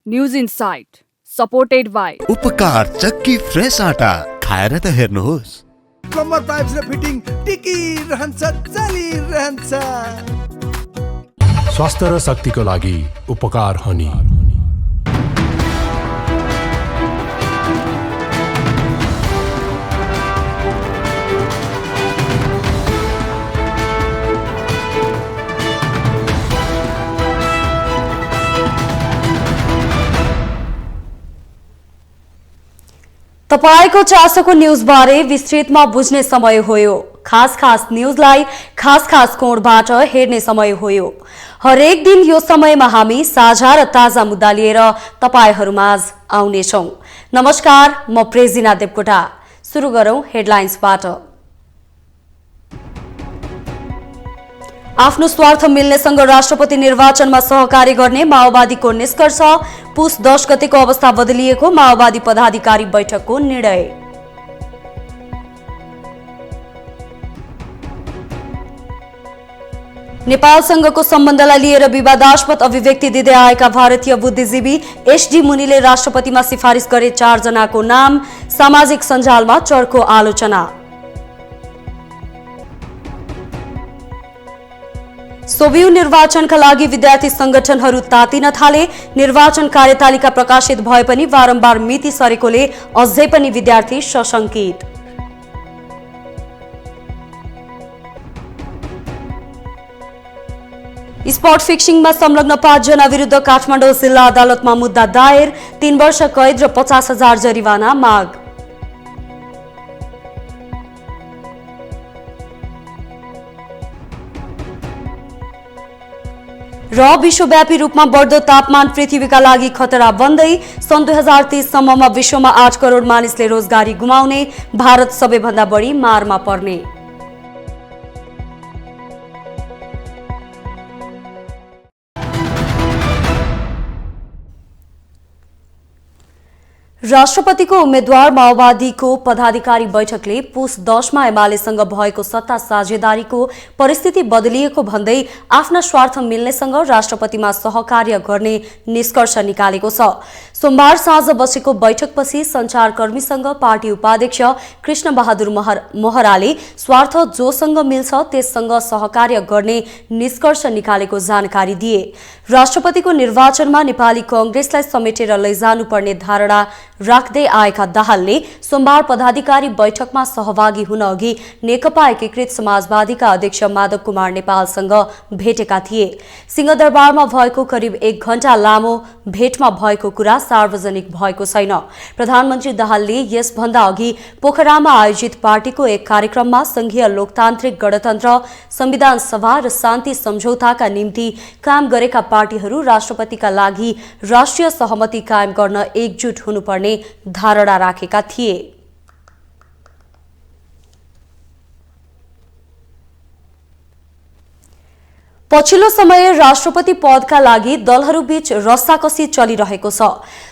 News insight supported by उपकार चक्की fresh आटा खाएर त हेर्नुहोस्। प्लम्बर पाइप्स र फिटिङ टिकिरहन्छ चलिरहन्छ। स्वास्थ्य र शक्तिको लागि उपकार हनी। तपाईको चासोको न्यूजबारे विस्तृतमा बुझ्ने समय होयो। खास न्यूजलाई खास कोणबाट हेर्ने समय होयो। हरेक दिन यो समयमा हामी साझा र ताजा मुद्दा लिएर तपाईहरुमाझ आउनेछौं। नमस्कार, म प्रेजिना देवकोटा। सुरु गरौं हेडलाइन्सबाट। आफ्नो स्वार्थ मिल्नेसँग राष्ट्रपति निर्वाचनमा सहकारी गर्ने माओवादीको निष्कर्ष। पुस 10 गतेको अवस्था बदलिएको माओवादी पदाधिकारी बैठकको निर्णय। नेपालसँगको सम्बन्धलाई लिएर विवादास्पद अभिव्यक्ति दिँदै आएका भारतीय बुद्धिजीवी एसडी मुनिले राष्ट्रपतिमा सिफारिस गरे 4 जनाको नाम। सामाजिक सञ्जालमा चर्को आलोचना। सोभियु निर्वाचनका लागि विद्यार्थी संगठनहरू तातिन थाले। निर्वाचन कार्यतालिका प्रकाशित भए पनि बारम्बार मिति सरेकोले अझै पनि विद्यार्थी सशंकित। स्पट फिक्सिङमा संलग्न 5 जना विरुद्ध काठमाडौँ जिल्ला अदालतमा मुद्दा दायर। 3 वर्ष कैद र 50,000 जरिवाना माग। र विश्वव्यापी रूपमा बढ्दो तापमान पृथ्वीका लागि खतरा बन्दै। सन् 2030 सम्ममा विश्वमा 8 करोड मानिसले रोजगारी गुमाउने। भारत सबैभन्दा बढी मारमा पर्ने। राष्ट्रपतिको उम्मेद्वार माओवादीको पदाधिकारी बैठकले पुस 10 मा एमालेसँग भएको सत्ता साझेदारीको परिस्थिति बदलिएको भन्दै आफ्ना स्वार्थ मिल्नेसँग राष्ट्रपतिमा सहकार्य गर्ने निष्कर्ष निकालेको छ। सोमबार साँझ बसेको बैठकपछि सञ्चारकर्मीसँग पार्टी उपाध्यक्ष कृष्ण बहादुर महराले स्वार्थ जोसँग मिल्छ त्यससँग सहकार्य गर्ने निष्कर्ष निकालेको जानकारी दिए। राष्ट्रपतिको निर्वाचनमा नेपाली कांग्रेसलाई समेटेर लैजानुपर्ने धारणा राख्दै आएका दाहालले सोमबार पदाधिकारी बैठकमा सहभागी हुन अघि नेकपा एकीकृत समाजवादीका अध्यक्ष माधव कुमार नेपालसँग भेटेका थिए। सिंहदरबारमा भएको करिब 1 घण्टा लामो भेटमा भएको कुरा सार्वजनिक भएको छैन। प्रधानमन्त्री दाहालले यसभन्दा अघि पोखरामा आयोजित पार्टीको एक कार्यक्रममा संघीय लोकतान्त्रिक गणतन्त्र, संविधान सभा र शान्ति सम्झौताका निम्ति काम गरेका पार्टीहरू राष्ट्रपतिका लागि राष्ट्रिय सहमति कायम गर्न एकजुट हुनुपर्ने धारणा राखेका थिए। पछिल्लो समय राष्ट्रपति पदका लागि दलहरूबीच रस्साकसी चलिरहेको छ।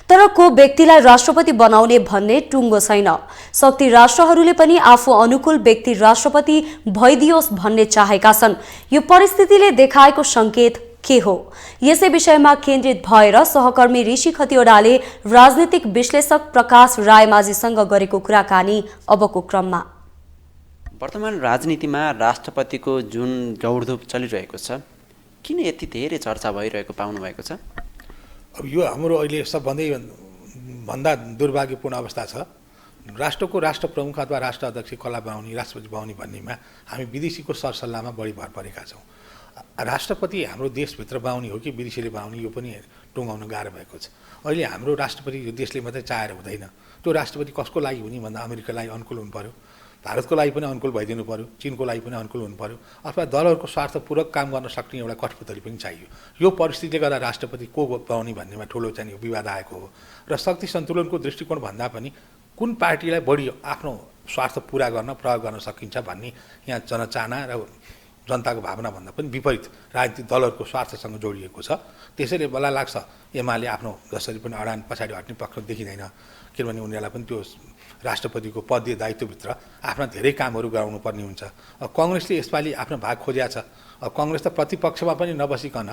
तर को व्यक्तिलाई राष्ट्रपति बनाउने भन्ने टुङ्गो छैन। शक्ति राष्ट्रहरूले पनि आफू अनुकूल व्यक्ति राष्ट्रपति भइदियोस् भन्ने चाहेका छन्। यो परिस्थितिले देखाएको संकेत के हो? यसै विषयमा केन्द्रित भएर सहकर्मी ऋषि खतिवडाले राजनीतिक विश्लेषक प्रकाश रायमाझीसँग गरेको कुराकानी अबको क्रममा। वर्तमान राजनीतिमा राष्ट्रपतिको जुन दौडधुप चलिरहेको छ, किन यति धेरै चर्चा भइरहेको पाउनु भएको छ? अब यो हाम्रो अहिले सबभन्दा दुर्भाग्यपूर्ण अवस्था छ। राष्ट्रको राष्ट्र प्रमुख अथवा राष्ट्र अध्यक्ष कसलाई बनाउने, राष्ट्रपति बनाउने भन्नेमा हामी विदेशीको सरसल्लाहमा बढी भर परेका छौँ। राष्ट्रपति हाम्रो देशभित्र बनाउने हो कि विदेशीले बनाउने, यो पनि टुङ्गाउन गाह्रो भएको छ। अहिले हाम्रो राष्ट्रपति यो देशले मात्रै चाहेर हुँदैन। त्यो राष्ट्रपति कसको लागि हुने भन्दा अमेरिकालाई अनुकूल हुनु पर्यो, भारतको लागि पनि अनुकूल भइदिनु पर्यो, चीनको लागि पनि अनुकूल हुनु पर्यो, अथवा दलहरूको स्वार्थपूर्वक काम गर्न सक्ने एउटा कठपुतली पनि चाहियो। यो परिस्थितिले गर्दा राष्ट्रपति को बनाउने भन्नेमा ठुलो चाहिँ विवाद आएको हो। र शक्ति सन्तुलनको दृष्टिकोण भन्दा पनि कुन पार्टीलाई बढी आफ्नो स्वार्थ पुरा गर्न प्रयोग गर्न सकिन्छ भन्ने यहाँ जनचाहना र जनताको भावना भन्दा पनि विपरीत राजनीतिक दलहरूको स्वार्थसँग जोडिएको छ। त्यसैले मलाई लाग्छ एमाले आफ्नो जसरी पनि अडान पछाडि हट्ने पक्ष देखिँदैन, किनभने उनीहरूलाई पनि त्यो राष्ट्रपतिको पदीय दायित्वभित्र आफ्ना धेरै कामहरू गराउनु पर्ने हुन्छ। कांग्रेसले यसपालि आफ्नो भाग खोजेको छ। कांग्रेस त प्रतिपक्षमा पनि नबसिकन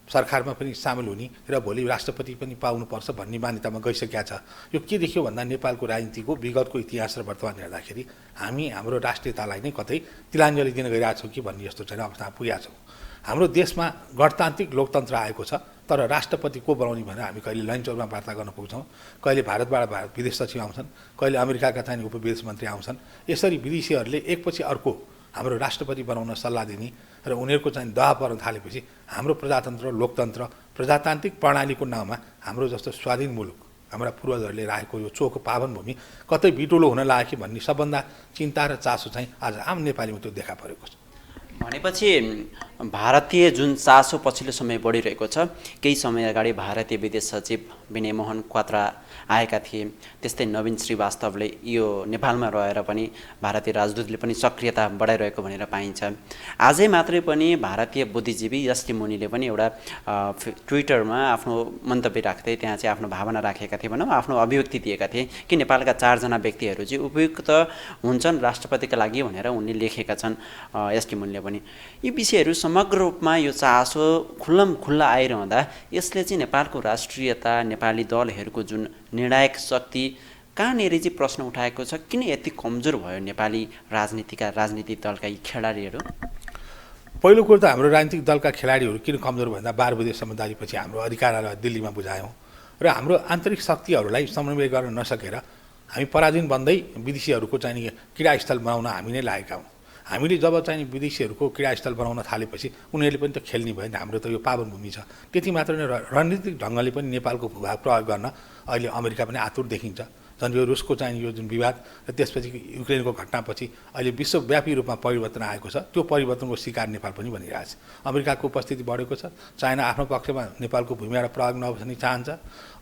सरकारमा पनि सामेल हुने र भोलि राष्ट्रपति पनि पाउनुपर्छ भन्ने मान्यतामा गइसकेका छ। यो के देखियो भन्दा नेपालको राजनीतिको विगतको इतिहास र वर्तमान हेर्दाखेरि हामी हाम्रो राष्ट्रियतालाई नै कतै तिलाञ्जली दिन गइरहेछौँ कि भन्ने जस्तो चाहिँ अवस्थामा पुगेका छौँ। हाम्रो देशमा गणतान्त्रिक लोकतन्त्र आएको छ, तर राष्ट्रपति को बनाउने भनेर हामी कहिले लैनचौरमा वार्ता गर्न पुग्छौँ, कहिले भारतबाट विदेश सचिव आउँछन्, कहिले अमेरिकाका चाहिँ उपविदेश मन्त्री आउँछन्। यसरी विदेशीहरूले एकपछि अर्को हाम्रो राष्ट्रपति बनाउन सल्लाह दिने र उनीहरूको चाहिँ दबाब पर्न थालेपछि हाम्रो प्रजातन्त्र लोकतन्त्र प्रजातान्त्रिक प्रणालीको नाउँमा हाम्रो जस्तो स्वाधीन मुलुक हाम्रा पूर्वजहरूले राखेको यो चोखो पावन भूमि कतै बिटुलो हुन लाग्यो कि भन्ने सबभन्दा चिन्ता र चासो चाहिँ आज आम नेपालीमा त्यो देखा परेको छ। भनेपछि भारतीय जुन चासो पछिल्लो समय बढिरहेको छ, केही समय अगाडि भारतीय विदेश सचिव विनय मोहन क्वात्रा आएका थिए, त्यस्तै नवीन श्रीवास्तवले यो नेपालमा रहेर पनि भारतीय राजदूतले पनि सक्रियता बढाइरहेको भनेर पाइन्छ। आजै मात्रै पनि भारतीय बुद्धिजीवी एसटी मुनिले पनि एउटा ट्विटरमा आफ्नो मन्तव्य राख्दै त्यहाँ चाहिँ आफ्नो भावना राखेका थिए, भनौँ आफ्नो अभिव्यक्ति दिएका थिए कि नेपालका 4 जना व्यक्तिहरू चाहिँ उपयुक्त हुन्छन् राष्ट्रपतिका लागि भनेर उनले लेखेका छन् एसटी मुनिले पनि। यी विषयहरू समग्र रूपमा यो चासो खुल्ला आइरहँदा यसले चाहिँ नेपालको राष्ट्रियता, नेपाली दलहरूको जुन निर्णायक शक्ति कहाँनिर चाहिँ प्रश्न उठाएको छ, किन यति कमजोर भयो नेपाली राजनीतिक दलका यी खेलाडीहरू? पहिलो कुरो त हाम्रो राजनीतिक दलका खेलाडीहरू किन कमजोर भन्दा 12 बुँदे समझदारीपछि हाम्रो अधिकारलाई दिल्लीमा बुझायौँ र हाम्रो आन्तरिक शक्तिहरूलाई समन्वय गर्न नसकेर हामी पराधीन बन्दै विदेशीहरूको चाहिँ क्रीडास्थल बनाउन हामी नै लागेका हौँ। हामीले जब चाहिँ विदेशीहरूको क्रीडास्थल बनाउन थालेपछि उनीहरूले पनि त खेल्ने भयो नि, हाम्रो त यो पावन भूमि छ। त्यति मात्र नै रणनीतिक ढङ्गले पनि नेपालको भूभाग प्रयोग गर्न अहिले अमेरिका पनि आतुर देखिन्छ। झन् यो रुसको चाहिँ यो जुन विवाद र त्यसपछि युक्रेनको घटनापछि अहिले विश्वव्यापी रूपमा परिवर्तन आएको छ, त्यो परिवर्तनको शिकार नेपाल पनि बनिरहेछ। अमेरिकाको उपस्थिति बढेको छ, चाइना आफ्नो पक्षमा नेपालको भूमिबाट प्रयोग नहोस् चाहन्छ।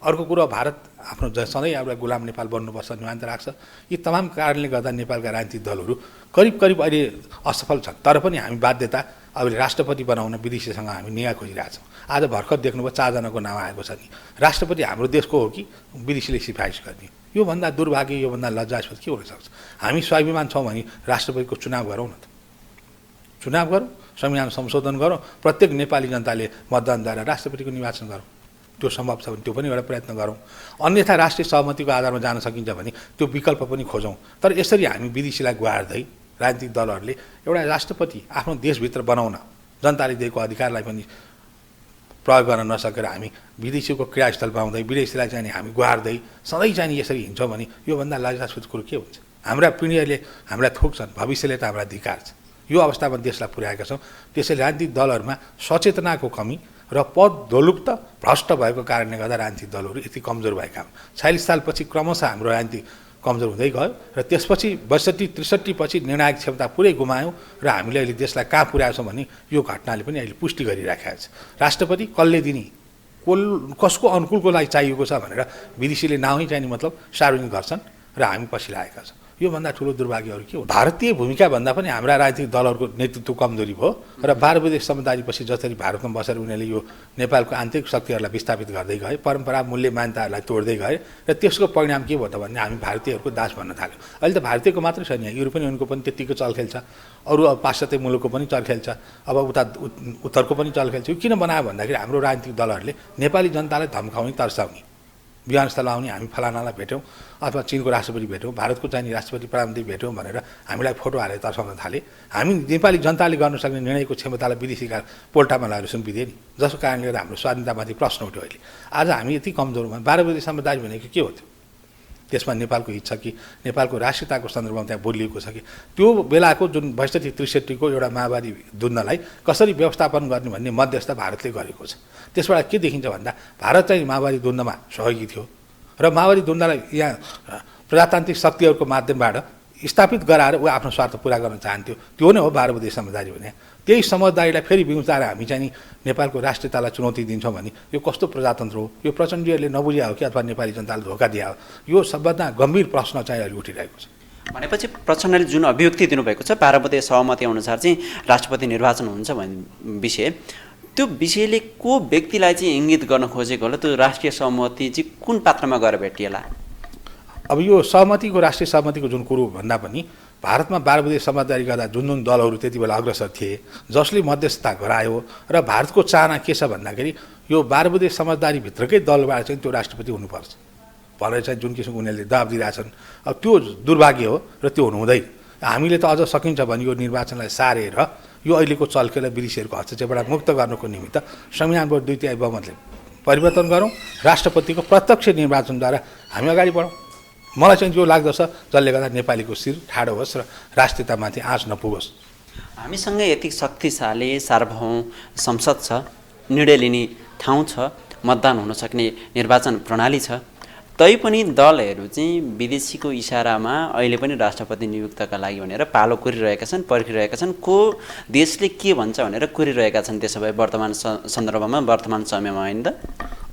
अर्को कुरो भारत आफ्नो सधैँ एउटा गुलाम नेपाल बन्नुपर्छ निमान्त राख्छ। यी तमाम कारणले गर्दा नेपालका राजनीतिक दलहरू करिब अहिले असफल छन्, तर पनि हामी बाध्यता अहिले राष्ट्रपति बनाउन विदेशीसँग हामी निगा खोजिरहेछौँ। आज भर्खर देख्नुभयो 4 जनाको नाम आएको छ नि। राष्ट्रपति हाम्रो देशको हो कि विदेशीले सिफारिस गर्ने? योभन्दा दुर्भाग्य, योभन्दा लज्जास्पद के हुनसक्छ? हामी स्वाभिमान छौँ भने राष्ट्रपतिको चुनाव गरौँ न त, चुनाव गरौँ, संविधान संशोधन गरौँ, प्रत्येक नेपाली जनताले मतदानद्वारा राष्ट्रपतिको निर्वाचन गरौँ। त्यो सम्भव छ भने त्यो पनि एउटा प्रयत्न गरौँ। अन्यथा राष्ट्रिय सहमतिको आधारमा जान सकिन्छ भने त्यो विकल्प पनि खोजौँ। तर यसरी हामी विदेशीलाई गुहार्दै राजनीतिक दलहरूले एउटा राष्ट्रपति आफ्नो देशभित्र बनाउन जनताले दिएको अधिकारलाई पनि प्रयोग गर्न नसकेर हामी विदेशीको क्रीडास्थल बनाउँदै विदेशीलाई चाहिँ हामी गुहार्दै सधैँ चाहिँ यसरी हिँड्छौँ भने योभन्दा लज्जास्पद कुरो के हुन्छ? हाम्रा पिँढीहरूले हामीलाई थोक्छन्, भविष्यले त हाम्रो अधिकार छ। यो अवस्थामा देशलाई पुर्याएका छौँ। त्यसैले राजनीतिक दलहरूमा सचेतनाको कमी र पद दोलुप्त भ्रष्ट भएको कारणले गर्दा राजनीतिक दलहरू यति कमजोर भएका हुन्। 46 सालपछि क्रमशः हाम्रो राजनीति कमजोर हुँदै गयो र त्यसपछि 62-63 पछि निर्णायक क्षमता पुरै गुमायौँ र हामीले अहिले देशलाई कहाँ पुर्याएछौँ भने यो घटनाले पनि अहिले पुष्टि गरिराखेको छ। राष्ट्रपति कसले दिने, कसको अनुकूलको लागि चाहिएको छ भनेर विदेशीले नामै चाहिने मतलब सार्वजनिक गर्छन् र हामी पछि लागेका छौँ। योभन्दा ठुलो दुर्भाग्यहरू के हो? भारतीय भूमिका भन्दा पनि हाम्रा राजनीतिक दलहरूको नेतृत्व कमजोरी भयो र 12 बुँदे समझदारीपछि जसरी भारतमा बसेर उनीहरूले यो नेपालको आन्तरिक शक्तिहरूलाई विस्थापित गर्दै गए, परम्परा मूल्य मान्यताहरूलाई तोड्दै गए र त्यसको परिणाम के भयो त भन्ने हामी भारतीयहरूको दास भन्न थाल्यौँ। अहिले त भारतीयको मात्रै छैन, युरोपियनको पनि त्यत्तिको चलखेल छ, अरू अब पाश्चात्य मुलुकको पनि चलखेल छ, अब उता उत्तरको पनि चलखेल छ। यो किन बनायो भन्दाखेरि हाम्रो राजनीतिक दलहरूले नेपाली जनतालाई धम्काउने, तर्साउने, विमानस्थल आउने हामी फलानालाई भेट्यौँ अथवा चीनको राष्ट्रपति भेट्यौँ, भारतको चाहिँ राष्ट्रपति प्रधानमन्त्री भेट्यौँ भनेर हामीलाई फोटो हालेर तर्साउन थाले। हामी नेपाली जनताले गर्न सक्ने निर्णयको क्षमतालाई विदेशीका पोल्टामा लगाएर सुम्पिदिए नि, जसको कारणले गर्दा हाम्रो स्वाधीनतामाथि प्रश्न उठ्यो। अहिले आज हामी यति कमजोरमा 12 बुँदे समझदारी भनेको के हो त्यो? त्यसमा नेपालको हित छ कि नेपालको राष्ट्रियताको सन्दर्भमा त्यहाँ बोलिएको छ कि त्यो बेलाको जुन 62-63 को एउटा माओवादी द्वन्द्वलाई कसरी व्यवस्थापन गर्ने भन्ने मध्यस्थ भारतले गरेको छ। त्यसबाट के देखिन्छ भन्दा भारत चाहिँ माओवादी द्वन्द्वमा सहयोगी थियो र माओवादी द्वन्द्वलाई यहाँ प्रजातान्त्रिक शक्तिहरूको माध्यमबाट स्थापित गराएर ऊ आफ्नो स्वार्थ पुरा गर्न चाहन्थ्यो। त्यो नै हो 12 बुँदे समझदारी भने। त्यही समझदारीलाई फेरि बिउताएर हामी चाहिँ नेपालको राष्ट्रियतालाई चुनौती दिन्छौँ भने यो कस्तो प्रजातन्त्र हो? यो प्रचण्डीहरूले नबुझ्या हो कि अथवा नेपाली जनताले धोका दिया हो? यो सबभन्दा गम्भीर प्रश्न चाहिँ अहिले उठिरहेको छ। भनेपछि प्रचण्डले जुन अभिव्यक्ति दिनुभएको छ 12 बुँदे सहमति अनुसार चाहिँ राष्ट्रपति निर्वाचन हुन्छ भन्ने विषय, त्यो विषयले को व्यक्तिलाई चाहिँ इङ्गित गर्न खोजेको होला? त्यो राष्ट्रिय सहमति चाहिँ कुन पात्रमा गएर भेटिएला? अब यो सहमतिको राष्ट्रिय सहमतिको जुन कुरो भन्दा पनि भारतमा 12 बुँदे समझदारी गर्दा जुन दलहरू त्यति बेला अग्रसर थिए जसले मध्यस्थता गरायो र भारतको चाहना के छ भन्दाखेरि यो 12 बुँदे समझदारीभित्रकै दलबाट चाहिँ त्यो राष्ट्रपति हुनुपर्छ भनेर चाहिँ जुन किसिमको उनीहरूले दबाब दिइरहेछन् अब त्यो दुर्भाग्य हो र त्यो हुनु हुँदैन। हामीले त अझ सकिन्छ भने यो निर्वाचनलाई सारेर यो अहिलेको चल्केलाई विदेशीहरूको हस्तक्षेपबाट मुक्त गर्नको निमित्त संविधानको 2/3 बहुमतले परिवर्तन गरौँ, राष्ट्रपतिको प्रत्यक्ष निर्वाचनद्वारा हामी अगाडि बढौँ। मलाई चाहिँ यो लाग्दछ जसले गर्दा नेपालीको शिर ठाडो होस् र राष्ट्रियतामाथि आँच नपुगोस्। हामीसँग यति शक्तिशाली सार्वभौम संसद छ, निर्णय लिने ठाउँ छ, मतदान हुन सक्ने निर्वाचन प्रणाली छ, तैपनि दलहरू चाहिँ विदेशीको इसारामा अहिले पनि राष्ट्रपति नियुक्तका लागि भनेर पालो कोरिरहेका छन्, पर्खिरहेका छन्। को देशले के भन्छ भनेर कोरिरहेका छन्। त्यसो भए वर्तमान सन्दर्भमा वर्तमान समयमा होइन त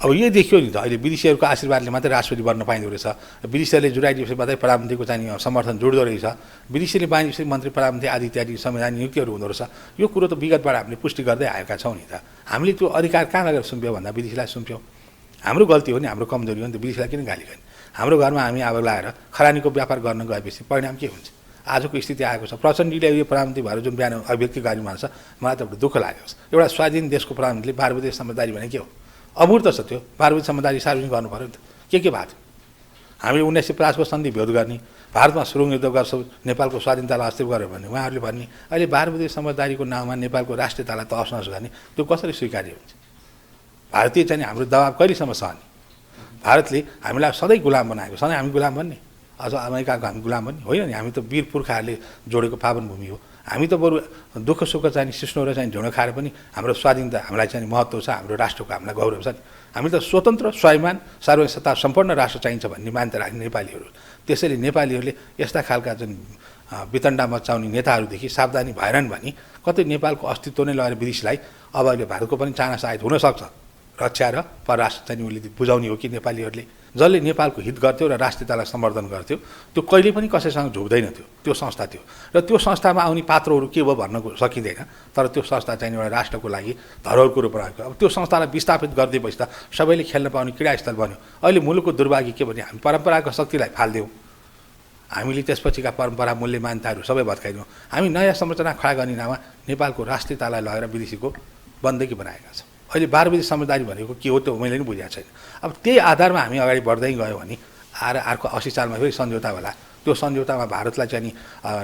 अब यही देखियो नि त अहिले विदेशीहरूको आशीर्वादले मात्रै राष्ट्रपति बन्न पाइँदो रहेछ। विदेशीहरूले जुराइदिएपछि मात्रै प्रधानमन्त्रीको चाहिँ समर्थन जुड्दो रहेछ। विदेशीले बाँझेपछि मन्त्री प्रधानमन्त्री आदि इत्यादि संवैधानिक नियुक्तिहरू हुँदो रहेछ। यो कुरो त विगतबाट हामीले पुष्टि गर्दै आएका छौँ नि त। हामीले त्यो अधिकार कहाँ लगेर सुम्प्यौँ भन्दा विदेशीलाई सुम्प्यौँ। हाम्रो गल्ती हो नि, हाम्रो कमजोरी हो नि त। विदेशीलाई किन गाली गर्ने? हाम्रो घरमा हामी आगो लगाएर खरानीको व्यापार गर्न गएपछि परिणाम के हुन्छ? आजको स्थिति आएको छ। प्रचण्डले यो प्रधानमन्त्री भएर जुन बिहान अभिव्यक्ति गर्नु भएको छ मलाई त दुःख लागेको छ। एउटा स्वाधीन देशको प्रधानमन्त्रीले 12 बुँदे समझदारी भने के हो? अमूर्त छ त्यो। 12 बुँदे समझदारी सार्वजनिक गर्नु पऱ्यो नि त। के भएको थियो? हामीले 1950 को सन्धि विरोध गर्ने, भारतमा सुरुङ युद्ध गर्छौँ, नेपालको स्वाधीनतालाई अस्तित्व गर्यो भने उहाँहरूले भन्ने अहिले 12 बुँदे समझदारीको नाममा नेपालको राष्ट्रियतालाई तहस गर्ने त्यो कसरी स्वीकार्य हुन्छ? भारतीय चाहिँ हाम्रो दबाब कहिलेसम्म सहने? भारतले हामीलाई सधैँ गुलाम बनाएको, सधैँ हामी गुलाम बन्ने? अझ अमेरिकाको हामी गुलाम बन्ने होइन नि। हामी त वीर पुर्खाहरूले जोडेको पावन भूमि हो। हामी त बरु दुःख सुख चाहिँ सिस्नो र चाहिँ झुँडो खाएर पनि हाम्रो स्वाधीनता हामीलाई चाहिँ महत्त्व छ, हाम्रो राष्ट्रको हामीलाई गौरव छ नि। हामी त स्वतन्त्र स्वाभिमान सार्वजनिक सत्ता सम्पन्न राष्ट्र चाहिन्छ भन्ने मान्यता राख्ने नेपालीहरू। त्यसैले नेपालीहरूले यस्ता खालका जुन वितण्डा मचाउने नेताहरूदेखि सावधानी भएनन् भने कतै नेपालको अस्तित्व नै लगेर विदेशीलाई अब अहिले भारतको पनि चाहना सायद हुनसक्छ रक्षा र परराष्ट्र चाहिँ उसले बुझाउने हो कि नेपालीहरूले जसले नेपालको हित गर्थ्यो र राष्ट्रियतालाई समर्थन गर्थ्यो त्यो कहिले पनि कसैसँग झुक्दैन थियो। त्यो संस्था थियो र त्यो संस्थामा आउने पात्रहरू के भयो भन्न सकिँदैन। तर त्यो संस्था चाहिँ एउटा राष्ट्रको लागि धरोहरको रूपमा आएको। अब त्यो संस्थालाई विस्थापित गरिदिएपछि त सबैले खेल्न पाउने क्रीडास्थल बन्यो। अहिले मुलुकको दुर्भाग्य के भने हामी परम्परागत शक्तिलाई फाल्दियौँ। हामीले त्यसपछिका परम्परा मूल्य मान्यताहरू सबै भत्काइदियौँ। हामी नयाँ संरचना खडा गर्ने नाममा नेपालको राष्ट्रियतालाई लगेर विदेशीको बन्दकी बनाएका छौँ। अहिले 12 बुँदे समझदारी भनेको के हो त्यो मैले पनि बुझेको छैन। अब त्यही आधारमा हामी अगाडि बढ्दै गयो भने अर्को 80 सालमा फेरि सम्झौता होला। त्यो सम्झौतामा भारतलाई चाहिँ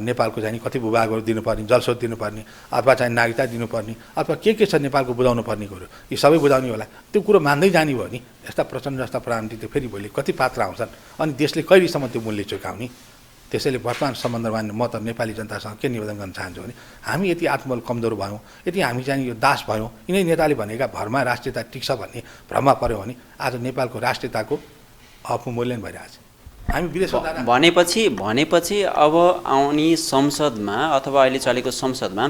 नेपालको चाहिँ कति भूभागहरू दिनुपर्ने, जलस्रोत दिनुपर्ने, अथवा चाहिँ नागरिकता दिनुपर्ने, अथवा के छ नेपालको बुझाउनु पर्ने कुरो यी सबै बुझाउने होला। त्यो कुरो मान्दै जाने भयो भने यस्ता प्रचण्ड जस्ता प्रधानमन्त्री त फेरि भोलि कति पात्र आउँछन् अनि देशले कहिलेसम्म त्यो मूल्य चुकाउने? त्यसैले वर्तमान सम्बन्धमा म त नेपाली जनतासँग के निवेदन गर्न चाहन्छु भने हामी यति आत्मबल कमजोर भयौँ, यति हामी चाहिँ यो दास भयौँ, यिनै नेताले भनेका भरमा राष्ट्रियता टिक्छ भन्ने भ्रममा पऱ्यो भने आज नेपालको राष्ट्रियताको अपमूल्यन भइरहेछ। हामी विदेशमा भनेपछि अब आउने संसदमा अथवा अहिले चलेको संसदमा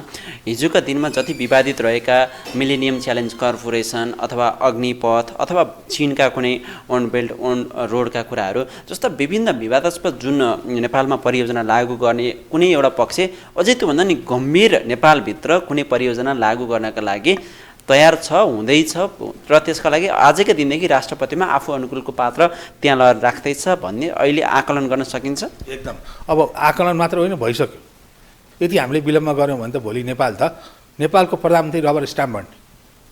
हिजोका दिनमा जति विवादित रहेका मिलेनियम च्यालेन्ज कर्पोरेसन अथवा अग्निपथ अथवा चीनका कुनै ओन बेल्ट ओन रोडका कुराहरू जस्ता विभिन्न विवादास्पद जुन नेपालमा परियोजना लागू गर्ने कुनै एउटा पक्ष अझै त्योभन्दा नि गम्भीर नेपालभित्र कुनै परियोजना लागू गर्नका लागि तयार छ, हुँदैछ र त्यसका लागि आजकै दिनदेखि राष्ट्रपतिमा आफू अनुकूलको पात्र त्यहाँ लगेर राख्दैछ भन्ने अहिले आकलन गर्न सकिन्छ। एकदम अब आकलन मात्र होइन, भइसक्यो। यदि हामीले विलम्ब गऱ्यौँ भने त भोलि नेपालको प्रधानमन्त्री रबर स्ट्याम्प बन्ने,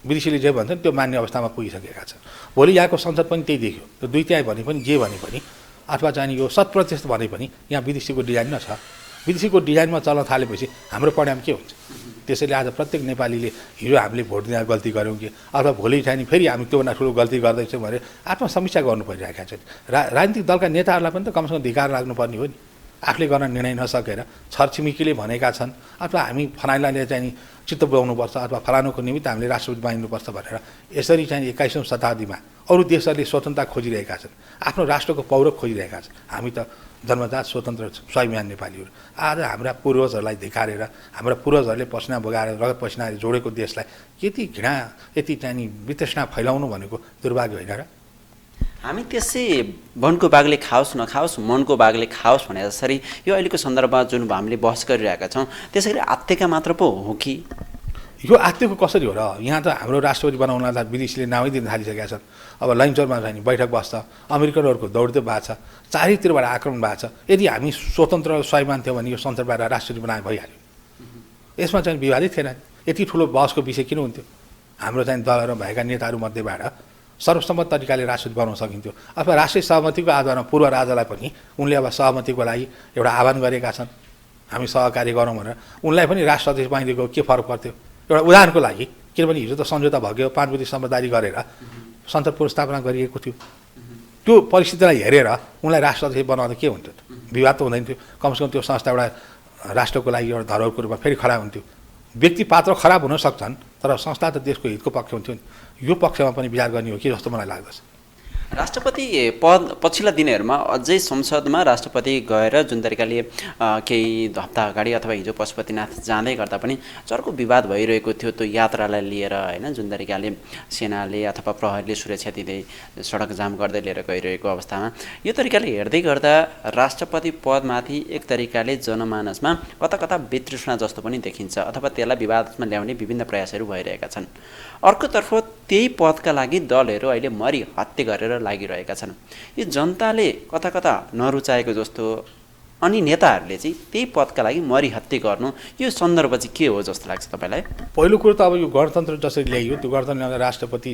विदेशीले जे भन्छन् त्यो मान्ने अवस्थामा पुगिसकेका छन्। भोलि यहाँको संसद पनि त्यही देख्यो। त्यो 2/3 भने पनि जे भने पनि अथवा चाहिँ यो 100% भने पनि यहाँ विदेशीको डिजाइन न छ। विदेशीको डिजाइनमा चल्न थालेपछि हाम्रो परिणाम के हुन्छ? त्यसैले आज प्रत्येक नेपालीले हिजो हामीले भोट दिँदा गल्ती गऱ्यौँ कि अथवा भोलि चाहिँ फेरि हामी त्योभन्दा ठुलो गल्ती गर्दैछौँ भने आत्मसमीक्षा गर्नु परिरहेका छन्। राजनीतिक दलका नेताहरूलाई पनि त कमसेकम धिक्कार लाग्नुपर्ने हो नि। आफूले गर्न निर्णय नसकेर छरछिमेकीले भनेका छन् अथवा हामी फलानाले चाहिँ चित्त बुझाउनुपर्छ अथवा फलानुको निमित्त हामीले राष्ट्रपति बनिनुपर्छ भनेर यसरी चाहिँ 21औं शताब्दीमा अरू देशहरूले स्वतन्त्रता खोजिरहेका छन्, आफ्नो राष्ट्रको पौरख खोजिरहेका छन्। हामी त जन्मजात स्वतन्त्र स्वाभिमान नेपालीहरू आज हाम्रा पूर्वजहरूलाई धिकारेर हाम्रा पूर्वजहरूले पसिना बगाएर रगत पसिनाले जोडेको देशलाई यति घृणा यति चाहिँ वितृष्णा फैलाउनु भनेको दुर्भाग्य होइन र? हामी त्यसै वनको बाघले खाओस् नखाओस् मनको बाघले खाओस् भने जसरी यो अहिलेको सन्दर्भमा जुन हामीले बहस गरिरहेका छौँ त्यसरी आत्तेका मात्र पो हो कि? यो आत्तिको कसरी हो र? यहाँ त हाम्रो राष्ट्रपति बनाउनलाई विदेशीले नामै दिन थालिसकेका छन्। अब लाइन्चरमा चाहिँ बैठक बस्छ, अमेरिकनहरूको दौड भएको छ, चारैतिरबाट आक्रमण भएको छ। यदि हामी स्वतन्त्र स्वाभिमान थियौँ भने यो संसदबाट राष्ट्रपति बनाए भइहाल्यो। यसमा चाहिँ विवादै थिएन। यति ठुलो बहसको विषय किन हुन्थ्यो? हाम्रो चाहिँ दलहरूमा भएका नेताहरूमध्येबाट सर्वसम्मत तरिकाले राष्ट्रपति बनाउन सकिन्थ्यो। अथवा राष्ट्रिय सहमतिको आधारमा पूर्व राजालाई पनि उनले अब सहमतिको लागि एउटा आह्वान गरेका छन्, हामी सहकार्य गरौँ भनेर। उनलाई पनि राष्ट्र अध्यक्ष बनाइदिएको के फरक पर्थ्यो? एउटा उदाहरणको लागि, किनभने हिजो त सम्झौता भग्यो, 5 बुँदे समझदारी गरेर संसद पुनर्स्थापना गरिएको थियो। त्यो परिस्थितिलाई हेरेर उनलाई राष्ट्र अध्यक्ष बनाउँदा के हुन्थ्यो? विवाद त हुँदैन थियो। कमसेकम त्यो संस्था एउटा राष्ट्रको लागि एउटा धरोहरको रूपमा फेरि खडा हुन्थ्यो। व्यक्ति पात्र खराब हुन सक्छन्, तर संस्था त देशको हितको पक्ष हुन्थ्यो नि। यो पक्षमा पनि विचार गर्ने हो कि जस्तो मलाई लाग्दछ। राष्ट्रपति पद पछिल्ला दिनहरूमा अझै संसदमा राष्ट्रपति गएर जुन तरिकाले केही हप्ता अगाडि अथवा हिजो पशुपतिनाथ जाँदै गर्दा पनि चर्को विवाद भइरहेको थियो त्यो यात्रालाई लिएर, होइन? जुन तरिकाले सेनाले अथवा प्रहरीले सुरक्षा दिँदै सडक जाम गर्दै लिएर गइरहेको अवस्थामा यो तरिकाले हेर्दै गर्दा राष्ट्रपति पदमाथि एक तरिकाले जनमानसमा कता कता वितृष्णा जस्तो पनि देखिन्छ, अथवा त्यसलाई विवादमा ल्याउने विभिन्न प्रयासहरू भइरहेका छन्। अर्कोतर्फ त्यही पदका लागि दलहरू अहिले मरि हत्या गरेर लागिरहेका छन्। यो जनताले कता कता नरुचाएको जस्तो, अनि नेताहरूले चाहिँ त्यही पदका लागि मरि हत्या गर्नु, यो सन्दर्भ चाहिँ के हो जस्तो लाग्छ तपाईँलाई? पहिलो कुरो त अब यो गणतन्त्र जसरी ल्याइयो, त्यो गणतन्त्र राष्ट्रपति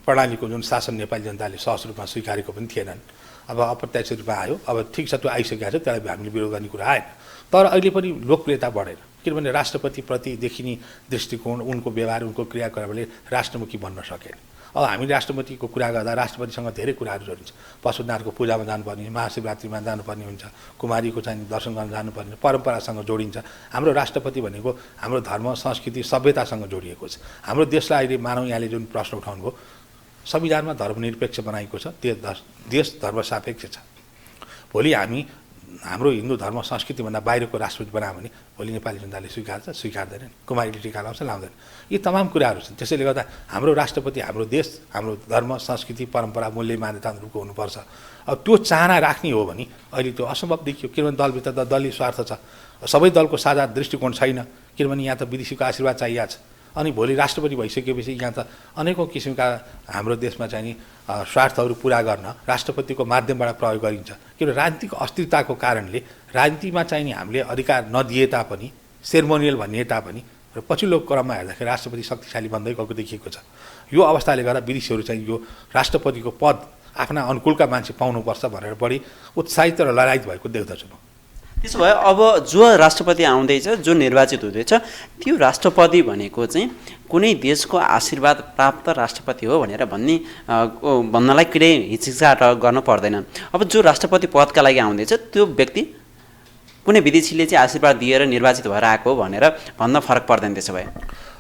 प्रणालीको जुन शासन नेपाली जनताले सहज रूपमा स्वीकारेको पनि थिएनन्। अब अप्रत्याशित रूपमा आयो। अब ठिक छ, त्यो आइसकेको छ, त्यसलाई हामीले विरोध गर्ने कुरा आएन। तर अहिले पनि लोकप्रियता बढेन, किनभने राष्ट्रपतिप्रति देखिने दृष्टिकोण, उनको व्यवहार, उनको क्रियाकलापले राष्ट्रमुखी बन्न सकेन। अब हामी राष्ट्रपतिको कुरा गर्दा राष्ट्रपतिसँग धेरै कुराहरू जोडिन्छ। पशुपतिनाथको पूजामा जानुपर्ने, महाशिवरात्रिमा जानुपर्ने हुन्छ, कुमारीको चाहिँ दर्शन गर्न जानुपर्ने, परम्परासँग जोडिन्छ। हाम्रो राष्ट्रपति भनेको हाम्रो धर्म, संस्कृति, सभ्यतासँग जोडिएको छ। हाम्रो देशलाई अहिले मानव यहाँले जुन प्रश्न उठाउनुभयो, संविधानमा धर्मनिरपेक्ष बनाएको छ, त्यो देश धर्मसापेक्ष छ। भोलि हामी हाम्रो हिन्दू धर्म संस्कृतिभन्दा बाहिरको राष्ट्रपति बनायो भने भोलि नेपाली जनताले स्वीकार्छ, स्वीकार्दैनन्, कुमारीले टिका लाउँछ, लाउँदैन। यी तमाम कुराहरू छन्। त्यसैले गर्दा हाम्रो राष्ट्रपति हाम्रो देश, हाम्रो धर्म, संस्कृति, परम्परा, मूल्य मान्यता अनुरूपको हुनुपर्छ। अब त्यो चाहना राख्ने हो भने अहिले त्यो असम्भव देखियो, किनभने दलभित्र त दलीय स्वार्थ छ। सबै दलको साझा दृष्टिकोण छैन, किनभने यहाँ त विदेशीको आशीर्वाद चाहिएको छ। अनि भोलि राष्ट्रपति भइसकेपछि यहाँ त अनेकौँ किसिमका हाम्रो देशमा चाहिँ नि स्वार्थहरू पुरा गर्न राष्ट्रपतिको माध्यमबाट प्रयोग गरिन्छ। किनभने राजनीतिक अस्थिरताको कारणले राजनीतिमा चाहिँ नि हामीले अधिकार नदिए तापनि, सेरेमोनियल भनिए तापनि, र पछिल्लो क्रममा हेर्दाखेरि राष्ट्रपति शक्तिशाली बन्दै गएको देखिएको छ। यो अवस्थाले गर्दा विदेशीहरू चाहिँ यो राष्ट्रपतिको पद आफ्ना अनुकूलका मान्छे पाउनुपर्छ भनेर बढी उत्साहित र ललायत भएको देख्दछु। त्यसो भए अब जो राष्ट्रपति आउँदैछ, जो निर्वाचित हुँदैछ, त्यो राष्ट्रपति भनेको चाहिँ कुनै देशको आशीर्वाद प्राप्त राष्ट्रपति हो भनेर भन्नलाई कहिल्यै हिचकिचाहट गर्न पर्दैन। अब जो राष्ट्रपति पदका लागि आउँदैछ त्यो व्यक्ति कुनै विदेशीले चाहिँ आशीर्वाद दिएर निर्वाचित भएर आएको हो भनेर भन्न फरक पर्दैन। त्यसो भए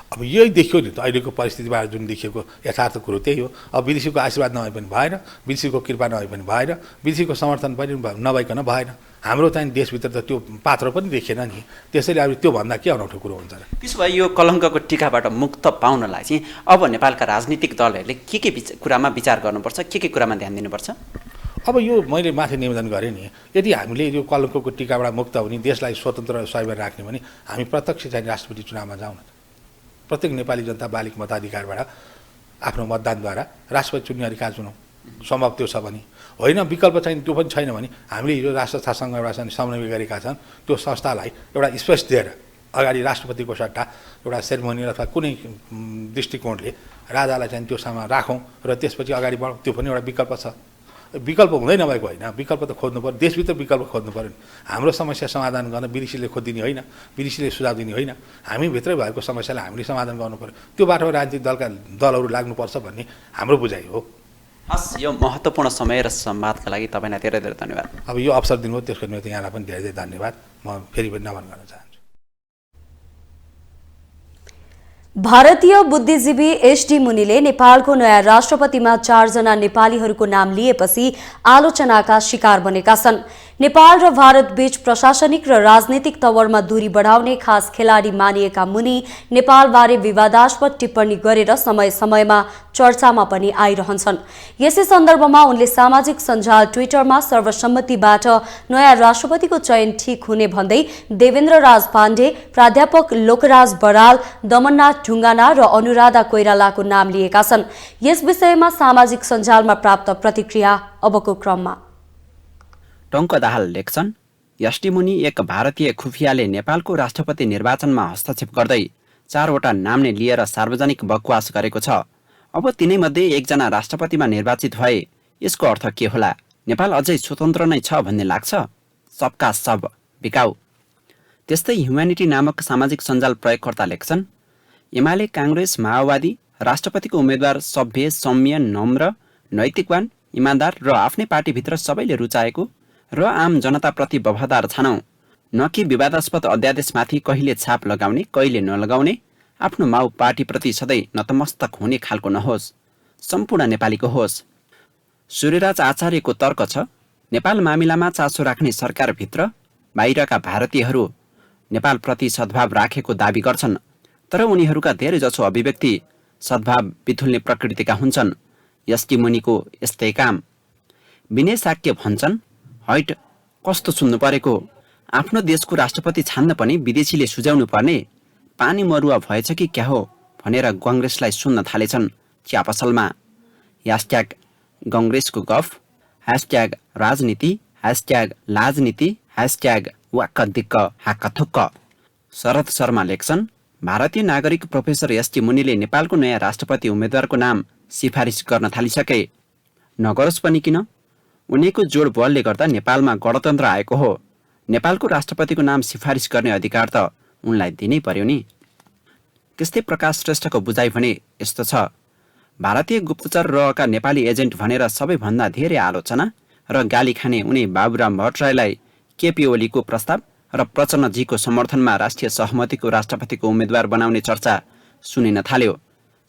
अब यही देखियो नि त, अहिलेको परिस्थितिबाट जुन देखिएको यथार्थ कुरो त्यही हो। अब विदेशीको आशीर्वाद नभए पनि भएन, विदेशीको कृपा नभए पनि भएन, विदेशीको समर्थन पनि नभइकन भएन। हाम्रो चाहिँ देशभित्र त त्यो पात्र पनि देखिएन नि। त्यसैले अब त्योभन्दा के अनौठो कुरो हुन्छ र? त्यसो भए यो कलङ्कको टीकाबाट मुक्त पाउनलाई चाहिँ अब नेपालका राजनीतिक दलहरूले के कुरामा विचार गर्नुपर्छ, के कुरामा ध्यान दिनुपर्छ? अब यो मैले माथि निवेदन गरेँ नि, यदि हामीले यो कलङ्कको टीकाबाट मुक्त हुने, देशलाई स्वतन्त्र र स्वाभिमान राख्ने भने हामी प्रत्यक्ष चाहिँ राष्ट्रपति चुनावमा जाउँ न। प्रत्येक नेपाली जनता बालिक मताधिकारबाट आफ्नो मतदानद्वारा राष्ट्रपति चुन्ने अधिकार चुनौँ। सम्भव त्यो छ भने, होइन विकल्प चाहिँ त्यो पनि छैन भने हामीले हिजो राष्ट्र शासनसँग एउटा समन्वय गरेका छन्, त्यो संस्थालाई एउटा स्पेस दिएर अगाडि राष्ट्रपतिको सट्टा एउटा सेरेमोनियल अथवा कुनै दृष्टिकोणले राजालाई चाहिँ त्यो सामा राखौँ र त्यसपछि अगाडि बढौँ। त्यो पनि एउटा विकल्प छ। विकल्प हुँदै नभएको होइन, विकल्प त खोज्नु पऱ्यो, देशभित्र विकल्प खोज्नु पऱ्यो नि। हाम्रो समस्या समाधान गर्न विदेशीले खोजिदिने होइन, विदेशीले सुझाव दिने होइन, हामीभित्रै भएको समस्यालाई हामीले समाधान गर्नु पऱ्यो। त्यो बाटोमा राजनीतिक दलहरू लाग्नुपर्छ भन्ने हाम्रो बुझाइ हो। हस्, यो महत्त्वपूर्ण समय र संवादका लागि तपाईँलाई धेरै धेरै धन्यवाद। अब यो अवसर दिनुभयो त्यसको निम्ति यहाँलाई पनि धेरै धेरै धन्यवाद। म फेरि पनि नमन गर्न चाहन्छु। भारतीय बुद्धिजीवी एसडी मुनिले नेपालको नयाँ राष्ट्रपतिमा 4 जना नेपालीहरूको नाम लिएपछि आलोचनाका शिकार बनेका छन्। नेपाल र भारत बीच प्रशासनिक र राजनीतिक तवरमा दूरी बढाउने खास खेलाडी मानिएका मुनि नेपालबारे विवादास्पद टिप्पणी गरेर समय समयमा चर्चामा पनि आइरहन्छन्। यसै सन्दर्भमा उनले सामाजिक सञ्जाल ट्विटरमा सर्वसम्मतिबाट नयाँ राष्ट्रपतिको चयन ठिक हुने भन्दै देवेन्द्र राज पाण्डे, प्राध्यापक लोकराज बराल, दमननाथ ढुङ्गाना र अनुराधा कोइरालाको नाम लिएका छन्। यस विषयमा सामाजिक सञ्जालमा प्राप्त प्रतिक्रिया अबको क्रममा। टङ्क दाहाल लेख्छन्, यष्टिमुनि एक भारतीय खुफियाले नेपालको राष्ट्रपति निर्वाचनमा हस्तक्षेप गर्दै 4वटा नामले लिएर सार्वजनिक बकवास गरेको छ। अब तिनैमध्ये एकजना राष्ट्रपतिमा निर्वाचित भए यसको अर्थ के होला? नेपाल अझै स्वतन्त्र नै छ भन्ने लाग्छ? सबका सब बिकाऊ। त्यस्तै ह्युम्यानिटी नामक सामाजिक सञ्जाल प्रयोगकर्ता लेख्छन्, एमाले, काङ्ग्रेस, माओवादी राष्ट्रपतिको उम्मेद्वार सभ्य, सौम्य, नम्र, नैतिकवान, इमान्दार र आफ्नै पार्टीभित्र सबैले रुचाएको र आम जनताप्रति वफादार छानौँ, न कि विवादास्पद अध्यादेशमाथि कहिले छाप लगाउने कहिले नलगाउने, आफ्नो माउ पार्टीप्रति सधैँ नतमस्तक हुने खालको नहोस्, सम्पूर्ण नेपालीको होस्। सूर्यराज आचार्यको तर्क छ, नेपाल मामिलामा चासो राख्ने सरकारभित्र बाहिरका भारतीयहरू नेपालप्रति सद्भाव राखेको दाबी गर्छन्, तर उनीहरूका धेरैजसो अभिव्यक्ति सद्भाव बिथुल्ने प्रकृतिका हुन्छन्। यष्टि मुनिको यस्तै काम। विनय साक्य भन्छन्, हैट कस्तो सुन्नु परेको, आफ्नो देशको राष्ट्रपति छान्न पनि विदेशीले सुझाउनु पर्ने, पानी मरुवा भएछ कि क्या हो भनेर कङ्ग्रेसलाई सुन्न थालेछन् च्यापसलमा। ह्यासट्याग कङ्ग्रेसको गफ, ह्यासट्याग राजनीति, ह्यासट्याग लाजनीति, ह्यासट्याग वाक्क दिक्क हाक्क थुक्क। शरद शर्मा लेख्छन्, भारतीय नागरिक प्रोफेसर यष्टि मुनिले नेपालको नयाँ राष्ट्रपति उम्मेद्वारको नाम सिफारिस गर्न थालिसके। नगरोस् पनि किन? उनीको जोड बलले गर्दा नेपालमा गणतन्त्र आएको हो। नेपालको राष्ट्रपतिको नाम सिफारिस गर्ने अधिकार त उनलाई दिनै पर्यो नि। त्यस्तै प्रकाश श्रेष्ठको बुझाइ भने यस्तो छ, भारतीय गुप्तचर रहका नेपाली एजेन्ट भनेर सबैभन्दा धेरै आलोचना र गाली खाने उनी बाबुराम भट्टराईलाई केपी ओलीको प्रस्ताव र प्रचण्डजीको समर्थनमा राष्ट्रिय सहमतिको राष्ट्रपतिको उम्मेद्वार बनाउने चर्चा सुनिन थाल्यो।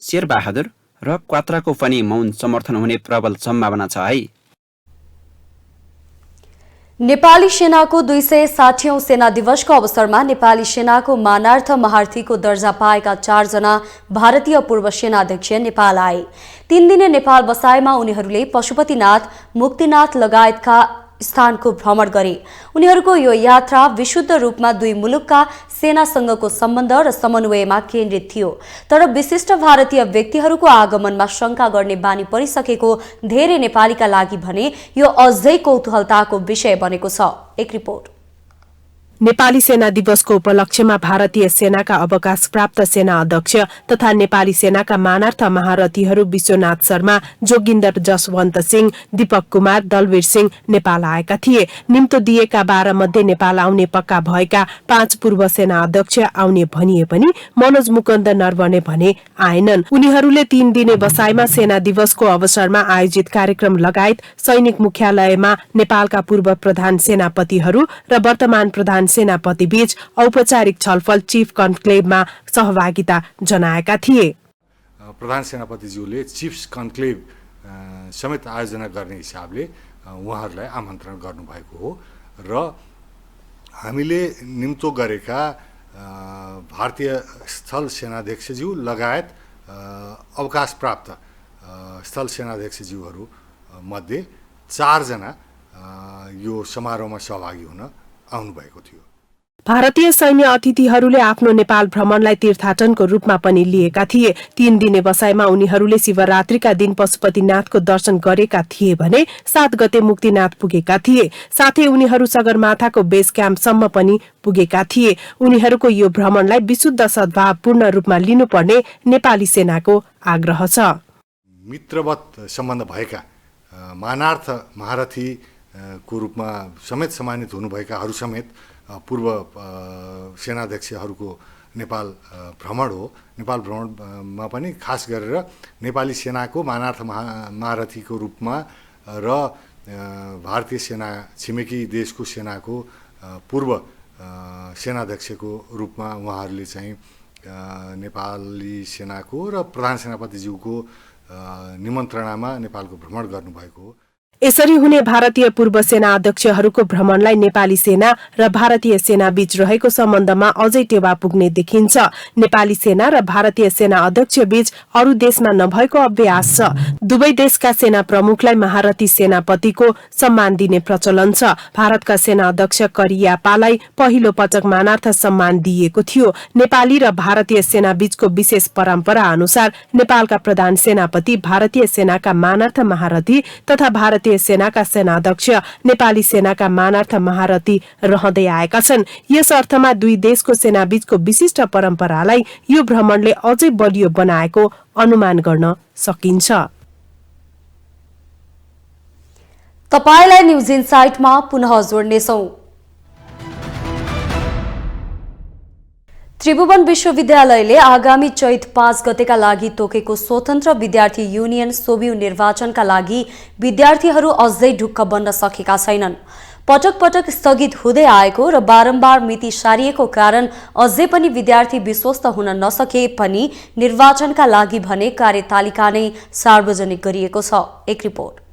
शेरबहादुर र क्वात्राको पनि मौन समर्थन हुने प्रबल सम्भावना छ है। नेपाली सेनाको 260औं सेना दिवसको अवसरमा नेपाली सेनाको मानार्थ महारथीको दर्जा पाएका 4 जना भारतीय पूर्व सेनाध्यक्ष नेपाल आए। 3 दिने नेपाल बसाइमा उनीहरूले पशुपतिनाथ, मुक्तिनाथ लगायतका स्थानको भ्रमण गरे। उनीहरूको यो यात्रा विशुद्ध रूपमा दुई मुलुकका सेनासँगको सम्बन्ध र समन्वयमा केन्द्रित थियो, तर विशिष्ट भारतीय व्यक्तिहरूको आगमनमा शंका गर्ने बानी परिसकेको धेरै नेपालीका लागि भने यो अझै कौतूहलताको विषय बनेको छ। एक रिपोर्ट। नेपाली सेना दिवसको उपलक्ष्यमा भारतीय सेनाका अवकाश प्राप्त सेना अध्यक्ष तथा नेपाली सेनाका मानार्थ महारथीहरू विश्वनाथ शर्मा, जोगिन्दर जसवन्त सिंह, दीपक कुमार, दलवीर सिंह नेपाल आएका थिए। निम्तो दिएका 12 मध्ये नेपाल आउने पक्का भएका 5 पूर्व सेना अध्यक्ष आउने भनिए पनि मनोज मुकुन्द नरवणे भने आएनन्। उनीहरूले 3 दिने बसाइमा सेना दिवसको अवसरमा आयोजित कार्यक्रम लगायत सैनिक मुख्यालयमा नेपालका पूर्व प्रधान सेनापतिहरू र वर्तमान प्रधान सेनापति बीच औपचारिक छलफल चिफ कन्क्लेभमा सहभागिता जनाएका थिए। प्रधान सेनापतिज्यूले चिफ्स कन्क्लेभ समेत आयोजना गर्ने हिसाबले उहाँहरूलाई आमन्त्रण गर्नुभएको हो र हामीले निम्तो गरेका भारतीय स्थल सेनाध्यक्षज्यू लगायत अवकाश प्राप्त स्थल सेनाध्यक्षज्यूहरू मध्ये 4 जना यो समारोहमा सहभागी हुन आउनुभएको थियो। भारतीय सैन्य अतिथिहरूले आफ्नो नेपाल भ्रमणलाई तीर्थाटनको रूपमा पनि लिएका थिए। 3 दिने बसाइमा उनीहरूले शिवरात्रिका दिन पशुपतिनाथको दर्शन गरेका थिए भने 7 गते मुक्तिनाथ पुगेका थिए। साथै उनीहरू सगरमाथाको बेस क्याम्पसम्म पनि पुगेका थिए। उनीहरूको यो भ्रमणलाई विशुद्ध सद्भावपूर्ण रूपमा लिनुपर्ने नेपाली सेनाको आग्रह छ। मित्रवत सम्बन्ध भएका मानार्थ महारथी को रूपमा समेत सम्मानित हुनुभएकाहरू समेत पूर्व सेनाध्यक्षहरूको नेपाल भ्रमण हो। नेपाल भ्रमणमा पनि खास गरेर नेपाली सेनाको मानार्थ महारथीको रूपमा र भारतीय सेना छिमेकी देशको सेनाको पूर्व सेनाध्यक्षको रूपमा उहाँहरूले चाहिँ नेपाली सेनाको र प्रधान सेनापतिज्यूको निमन्त्रणामा नेपालको भ्रमण गर्नुभएको हो। यसरी हुने भारतीय पूर्व सेना अध्यक्षहरूको भ्रमणलाई नेपाली सेना र भारतीय सेना बीच रहेको सम्बन्धमा अझै टेवा पुग्ने देखिन्छ। नेपाली सेना र भारतीय सेना अध्यक्ष बीच अरू देशमा नभएको अभ्यास छ। दुवै देशका सेना प्रमुखलाई महारथी सेनापतिको सम्मान दिने प्रचलन छ। भारतका सेना अध्यक्ष करियापालाई पहिलो पटक मानार्थ सम्मान दिइएको थियो। नेपाली र भारतीय सेना बीचको विशेष परम्परा अनुसार नेपालका प्रधान सेनापति भारतीय सेनाका मानार्थ महारथी तथा भारतीय सेनाका सेनाध्यक्ष नेपाली सेनाका मानार्थ महारथी रहँदै आएका छन्। यस अर्थमा दुई देशको सेनाबीचको विशिष्ट परम्परालाई यो भ्रमणले अझै बलियो बनाएको अनुमान गर्न सकिन्छ। तपाईलाई न्यूज इनसाइटमा पुनः जोड्नेछौं। त्रिभुवन विश्वविद्यालयले आगामी चैत 5 गतेका लागि तोकेको स्वतन्त्र विद्यार्थी युनियन सोबिउ निर्वाचनका लागि विद्यार्थीहरू अझै ढुक्क बन्न सकेका छैनन्। पटक पटक स्थगित हुँदै आएको र बारम्बार मिति सारिएको कारण अझै पनि विद्यार्थी विश्वस्त हुन नसके पनि निर्वाचनका लागि भने कार्यतालिका नै सार्वजनिक गरिएको छ। एक रिपोर्ट।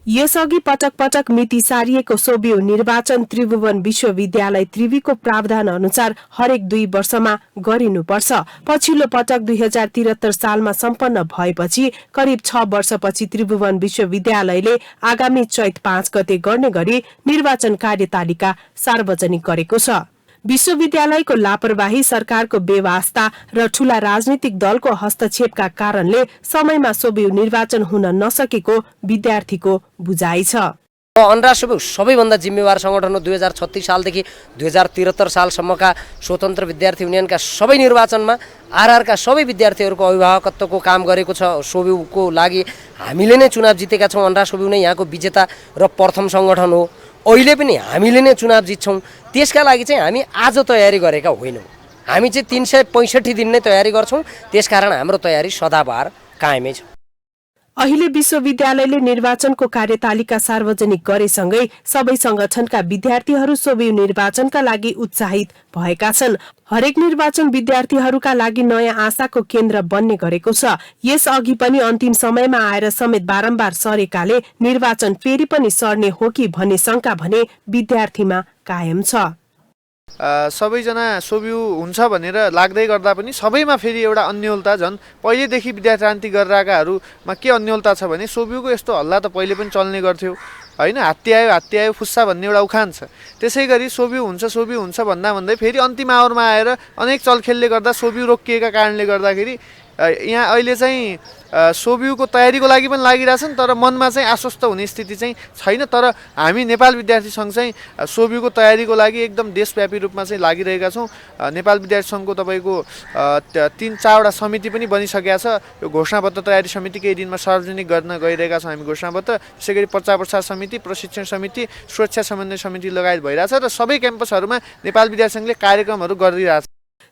यसअघि पटक पटक मिति सारिएको सोबिउ निर्वाचन त्रिभुवन विश्वविद्यालय त्रिवीको प्रावधान अनुसार हरेक 2 वर्षमा गरिनुपर्छ। पछिल्लो पटक 2073 सालमा सम्पन्न भएपछि करिब 6 वर्षपछि त्रिभुवन विश्वविद्यालयले आगामी चैत 5 गते गर्ने गरी निर्वाचन कार्यतालिका सार्वजनिक गरेको छ। विश्वविद्यालयको लापरवाही, सरकारको बेवास्ता र ठूला राजनीतिक दलको हस्तक्षेपका कारणले समयमा सोबिउ निर्वाचन हुन नसकेको विद्यार्थीको बुझाइ छ। अनरा सोबिउ सबैभन्दा जिम्मेवार संगठन हो। 2036 सालदेखि 2073 सालसम्मका स्वतन्त्र विद्यार्थी युनियनका सबै निर्वाचनमा आरआरका सबै विद्यार्थीहरूको अभिभावकत्वको काम गरेको छ। सोबिउको लागि हामीले नै चुनाव जितेका छौँ। अनरा सोबिउ नै यहाँको विजेता र प्रथम संगठन हो। अहिले पनि हामीले नै चुनाव जित्छौँ। त्यसका लागि चाहिँ हामी आज तयारी गरेका होइनौँ। हामी चाहिँ 365 दिन नै तयारी गर्छौँ। त्यसकारण हाम्रो तयारी सदाबहार कायमै छ। अहिले विश्वविद्यालयले निर्वाचनको कार्यतालिका सार्वजनिक गरेसँगै सबै संगठनका विद्यार्थीहरू सोबिउ निर्वाचनका लागि उत्साहित भएका छन्। हरेक निर्वाचन विद्यार्थीहरूका लागि नयाँ आशाको केन्द्र बन्ने गरेको छ। यस अघि पनि अन्तिम समयमा आएर समेत बारम्बार सरेकाले निर्वाचन फेरि पनि सर्ने हो कि भन्ने शंका भने विद्यार्थीमा कायम छ। सबैजना सोबिउ हुन्छ भनेर लाग्दै गर्दा पनि सबैमा फेरि एउटा अन्योलता, झन् पहिलेदेखि विद्यार्थी क्रान्ति गरिरहेकाहरूमा के अन्योलता छ भने सोबिउको यस्तो हल्ला त पहिले पनि चल्ने गर्थ्यो होइन। हात्ती आयो फुस्सा भन्ने एउटा उखान छ। त्यसै गरी सोबिउ हुन्छ भन्दै फेरि अन्तिम आवरमा आएर अनेक चलखेलले गर्दा सोबिउ रोकिएका कारणले गर्दाखेरि यहाँ अहिले चाहिँ सोबिउको तयारीको लागि पनि लागिरहेछन्, तर मनमा चाहिँ आश्वस्त हुने स्थिति चाहिँ छैन। तर हामी नेपाल विद्यार्थी सङ्घ चाहिँ सोबिउको तयारीको लागि एकदम देशव्यापी रूपमा चाहिँ लागिरहेका छौँ। नेपाल विद्यार्थी सङ्घको तपाईँको 3-4वटा समिति पनि बनिसकेका छ। यो घोषणापत्र तयारी समिति केही दिनमा सार्वजनिक गर्न गइरहेका छौँ हामी घोषणापत्र। त्यसै गरी प्रचार समिति, प्रशिक्षण समिति, सुरक्षा समन्वय समिति लगायत भइरहेछ र सबै क्याम्पसहरूमा नेपाल विद्यार्थी सङ्घले कार्यक्रमहरू गरिरहेछ।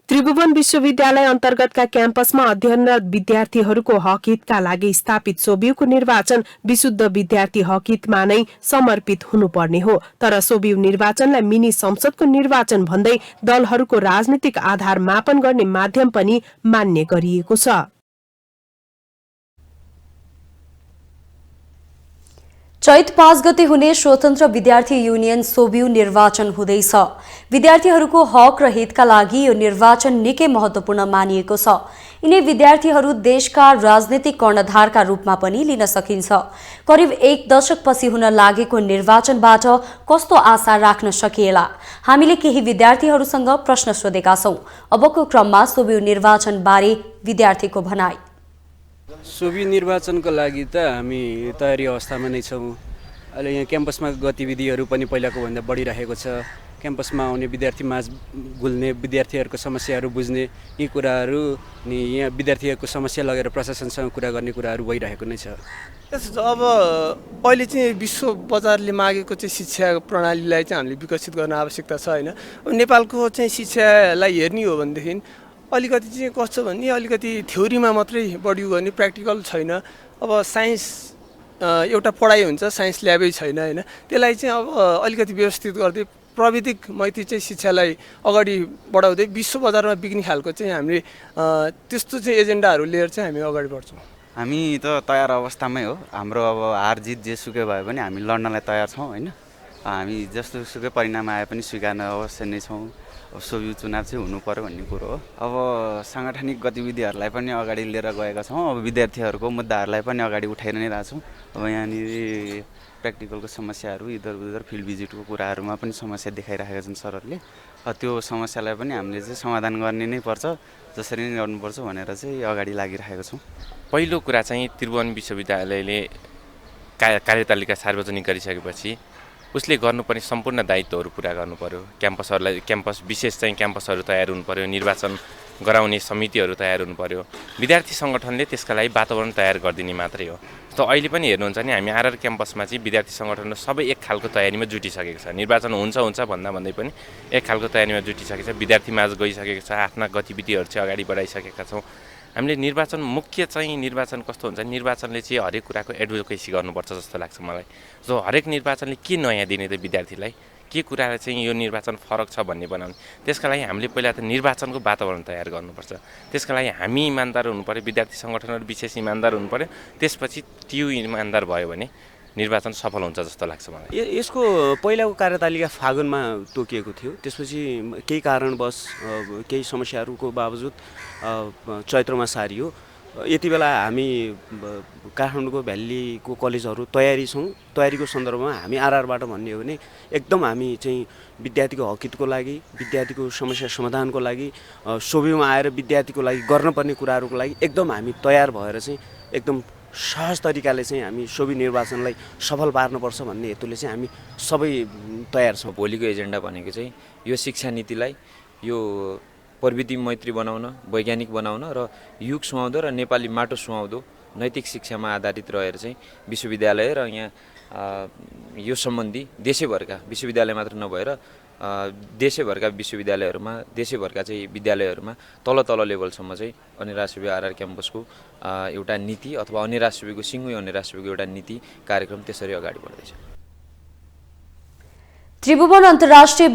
त्रिभुवन विश्वविद्यालय अन्तर्गतका क्याम्पसमा अध्ययनरत विद्यार्थीहरूको हकहितका लागि स्थापित सोबिउको निर्वाचन विशुद्ध विद्यार्थी हकहितमा नै समर्पित हुनुपर्ने हो। तर सोबिउ निर्वाचनलाई मिनी संसदको निर्वाचन भन्दै दलहरूको राजनीतिक आधार मापन गर्ने माध्यम पनि मान्य गरिएको छ। चैत 5 गते हुने स्वतन्त्र विद्यार्थी युनियन सोबिउ निर्वाचन हुँदैछ। विद्यार्थीहरूको हक र हितका लागि यो निर्वाचन निकै महत्त्वपूर्ण मानिएको छ। यिनै विद्यार्थीहरू देशका राजनीतिक कर्णधारका रूपमा पनि लिन सकिन्छ। करिब 1 दशकपछि हुन लागेको निर्वाचनबाट कस्तो आशा राख्न सकिएला? हामीले केही विद्यार्थीहरूसँग प्रश्न सोधेका छौं। अबको क्रममा सोबिउ निर्वाचन बारे विद्यार्थीको भनाई। सोबिउ निर्वाचनको लागि त हामी तयारी अवस्थामा नै छौँ। अहिले यहाँ क्याम्पसमा गतिविधिहरू पनि पहिलाको भन्दा बढिरहेको छ। क्याम्पसमा आउने विद्यार्थी माझ घुल्ने, विद्यार्थीहरूको समस्याहरू बुझ्ने, यी कुराहरू नि यहाँ विद्यार्थीहरूको समस्या लगेर प्रशासनसँग कुरा गर्ने कुराहरू भइरहेको नै छ। अब अहिले चाहिँ विश्व बजारले मागेको चाहिँ शिक्षा प्रणालीलाई चाहिँ हामीले विकसित गर्न आवश्यकता छ होइन। नेपालको चाहिँ शिक्षालाई हेर्ने हो भनेदेखि अलिकति चाहिँ कस्तो भन्ने, अलिकति थ्योरीमा मात्रै बढी गर्ने, प्र्याक्टिकल छैन। अब साइन्स एउटा पढाइ हुन्छ, साइन्स ल्याबै छैन होइन। त्यसलाई चाहिँ अब अलिकति व्यवस्थित गर्दै प्रविधिक मैत्री चाहिँ शिक्षालाई अगाडि बढाउँदै विश्व बजारमा बिक्ने खालको चाहिँ हामीले त्यस्तो चाहिँ एजेन्डाहरू लिएर चाहिँ हामी अगाडि बढ्छौँ। हामी त तयार अवस्थामै हो। हाम्रो अब हार जित जेसुकै भए पनि हामी लड्नलाई तयार छौँ होइन। हामी जस्तो सुकै परिणाम आए पनि स्वीकार्न अवश्य नै छौँ। अब सोभि चुनाव चाहिँ हुनु पर्यो भन्ने कुरो हो। अब साङ्गठनिक गतिविधिहरूलाई पनि अगाडि लिएर गएका छौँ। अब विद्यार्थीहरूको मुद्दाहरूलाई पनि अगाडि उठाइ नै रहेछौँ। अब यहाँनिर प्र्याक्टिकलको समस्याहरू इधर उधर फिल्ड भिजिटको कुराहरूमा पनि समस्या देखाइरहेका छन् सरहरूले। त्यो समस्यालाई पनि हामीले चाहिँ समाधान गर्ने नै पर्छ, जसरी नै गर्नुपर्छ भनेर चाहिँ अगाडि लागिरहेको छौँ। पहिलो कुरा चाहिँ त्रिभुवन विश्वविद्यालयले कार्यतालिका सार्वजनिक गरिसकेपछि उसले गर्नुपर्ने सम्पूर्ण दायित्वहरू पुरा गर्नु पर्यो। क्याम्पस विशेष चाहिँ क्याम्पसहरू तयार हुनु पर्यो, निर्वाचन गराउने समितिहरू तयार हुनु पर्यो। विद्यार्थी सङ्गठनले त्यसका लागि वातावरण तयार गरिदिने मात्रै हो। त अहिले पनि हेर्नुहुन्छ नि हामी आरआर क्याम्पसमा चाहिँ विद्यार्थी सङ्गठन सबै एक खालको तयारीमा जुटिसकेको छ। निर्वाचन हुन्छ भन्दै पनि एक खालको तयारीमा जुटिसकेको छ। विद्यार्थी माझ गइसकेको छ, आफ्ना गतिविधिहरू चाहिँ अगाडि बढाइसकेका छौँ। हामीले निर्वाचन कस्तो हुन्छ, निर्वाचनले चाहिँ हरेक कुराको एडभोकेसी गर्नुपर्छ जस्तो लाग्छ मलाई। जो हरेक निर्वाचनले के नयाँ दिने त विद्यार्थीलाई, के कुरालाई चाहिँ यो निर्वाचन फरक छ भन्ने बनाउने। त्यसका लागि हामीले पहिला त निर्वाचनको वातावरण तयार गर्नुपर्छ। त्यसका लागि हामी इमान्दार हुनु पर्यो, विद्यार्थी सङ्गठनहरू विशेष इमान्दार हुनु पर्यो। त्यसपछि त्यो इमान्दार भयो भने निर्वाचन सफल हुन्छ जस्तो लाग्छ मलाई। यसको पहिलाको कार्यतालिका फागुनमा तोकिएको थियो। त्यसपछि केही कारणवश केही समस्याहरूको बावजुद चैत्रमा सारियो। यति बेला हामी काठमाडौँको भ्यालीको कलेजहरू तयारी छौँ। तयारीको सन्दर्भमा हामी आरआरबाट भन्ने हो भने एकदम हामी चाहिँ विद्यार्थीको हकितको लागि, विद्यार्थीको समस्या समाधानको लागि, सोभिमा आएर विद्यार्थीको लागि गर्नुपर्ने कुराहरूको लागि एकदम हामी तयार भएर चाहिँ एकदम सहज तरिकाले चाहिँ हामी सोभि निर्वाचनलाई सफल पार्नुपर्छ भन्ने हेतुले चाहिँ हामी सबै तयार छौँ। भोलिको एजेन्डा भनेको चाहिँ यो शिक्षा नीतिलाई यो प्रविधि मैत्री बनाउन, वैज्ञानिक बनाउन र युग सुहाउँदो र नेपाली माटो सुहाउँदो नैतिक शिक्षामा आधारित रहेर चाहिँ विश्वविद्यालय र यहाँ यो सम्बन्धी देशैभरका विश्वविद्यालय मात्र नभएर देशैभरका विश्वविद्यालयहरूमा, देशैभरका चाहिँ विद्यालयहरूमा तल लेभलसम्म चाहिँ अनिराज सुब्बा आरआर क्याम्पसको एउटा नीति अथवा अनिराज सुब्बाको सिङ्गै अनिराज सुब्बाको एउटा नीति कार्यक्रम त्यसरी अगाडि बढ्दैछ। त्रिभुवन अन्तर्राष्ट्रिय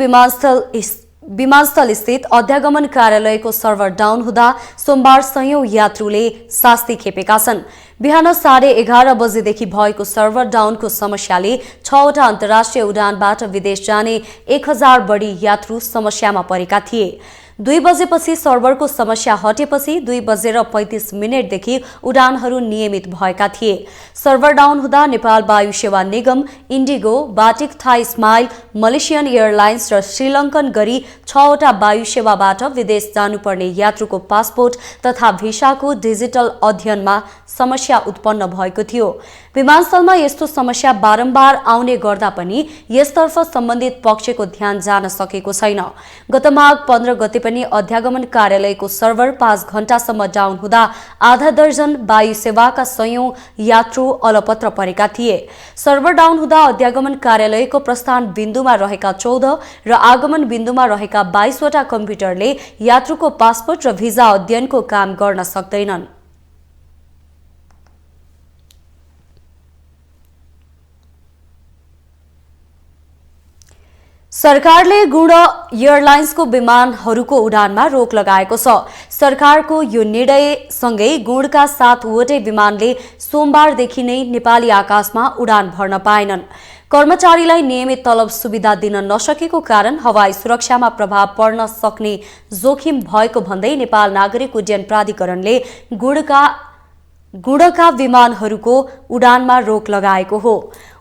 विमानस्थल स्थित अध्यागमन कार्यालयको सर्भर डाउन हुँदा सोमबार सयौं यात्रुले शास्ति खेपेका छन्। बिहान 11:30 बजेदेखि भएको सर्भर डाउनको समस्याले 6वटा अन्तर्राष्ट्रिय उडानबाट विदेश जाने 1000 बढी यात्रु समस्यामा परेका थिए। 2 बजेपछि सर्भरको समस्या हटेपछि 2:35 देखि उडानहरू नियमित भएका थिए। सर्भर डाउन हुँदा Nepal Vayu Sewa Nigam, IndiGo, Batik Thai Smile, Malaysian Airlines र श्रीलङ्कन गरी 6वटा वायु सेवाबाट विदेश जानुपर्ने यात्रुको पासपोर्ट तथा भिसाको डिजिटल अध्ययनमा समस्या उत्पन्न भएको थियो। विमानस्थलमा यस्तो समस्या बारम्बार आउने गर्दा पनि यसतर्फ सम्बन्धित पक्षको ध्यान जान सकेको छैन। गत माघ 15 गते पनि अध्यागमन कार्यालयको सर्भर 5 घण्टासम्म डाउन हुँदा आधा दर्जन वायु सेवाका सयौं यात्रु अलपत्र परेका थिए। सर्भर डाउन हुँदा अध्यागमन कार्यालयको प्रस्थान बिन्दुमा रहेका 14 र आगमन बिन्दुमा रहेका 22वटा कम्प्युटरले यात्रुको पासपोर्ट र भिजा अध्ययनको काम गर्न सक्दैनन्। सरकारले गुण एयरलाइन्सको विमानहरूको उडानमा रोक लगाएको छ। सरकारको यो निर्णयसँगै गुणका 7वटै विमानले सोमबारदेखि नै नेपाली आकाशमा उडान भर्न पाएनन्। कर्मचारीलाई नियमित तलब सुविधा दिन नसकेको कारण हवाई सुरक्षामा प्रभाव पर्न सक्ने जोखिम भएको भन्दै नेपाल नागरिक उड्डयन प्राधिकरणले गुणका विमानहरूको उडानमा रोक लगाएको हो।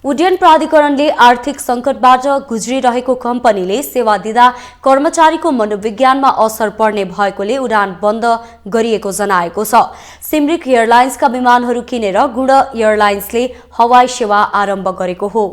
उड्डयन प्राधिकरणले आर्थिक संकटबाट गुज्रिरहेको कम्पनीले सेवा दिँदा कर्मचारीको मनोविज्ञानमा असर पर्ने भएकोले उडान बन्द गरिएको जनाएको छ। सिमरिक एयरलाइन्सका विमानहरू किनेर गुण एयरलाइन्सले हवाई सेवा आरम्भ गरेको हो।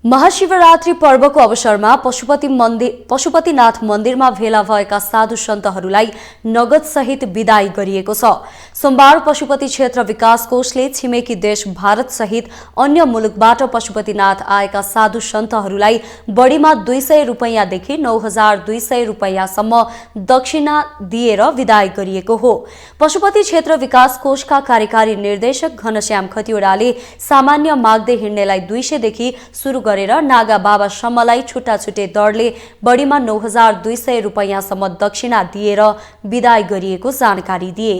महाशिवरात्रि पर्वको अवसरमा पशुपतिनाथ मन्दिरमा भेला भएका साधु सन्तहरूलाई नगद सहित विदाई गरिएको छ। सोमबार पशुपति क्षेत्र विकास कोषले छिमेकी देश भारत सहित अन्य मुलुकबाट पशुपतिनाथ आएका साधु सन्तहरूलाई बढीमा 200 रुपैयाँदेखि 9200 रुपैयाँसम्म दक्षिणा दिएर विदाई गरिएको हो। पशुपति क्षेत्र विकास कोषका कार्यकारी निर्देशक घनश्याम खतिवड़ाले सामान्य माग्दै हिँड्नेलाई 200 देखि सुरु गरेर नागा बाबासम्मलाई छुट्टा छुट्टै दरले बढीमा 9200 रुपैयाँसम्म दक्षिणा दिएर विदाई गरिएको जानकारी दिए।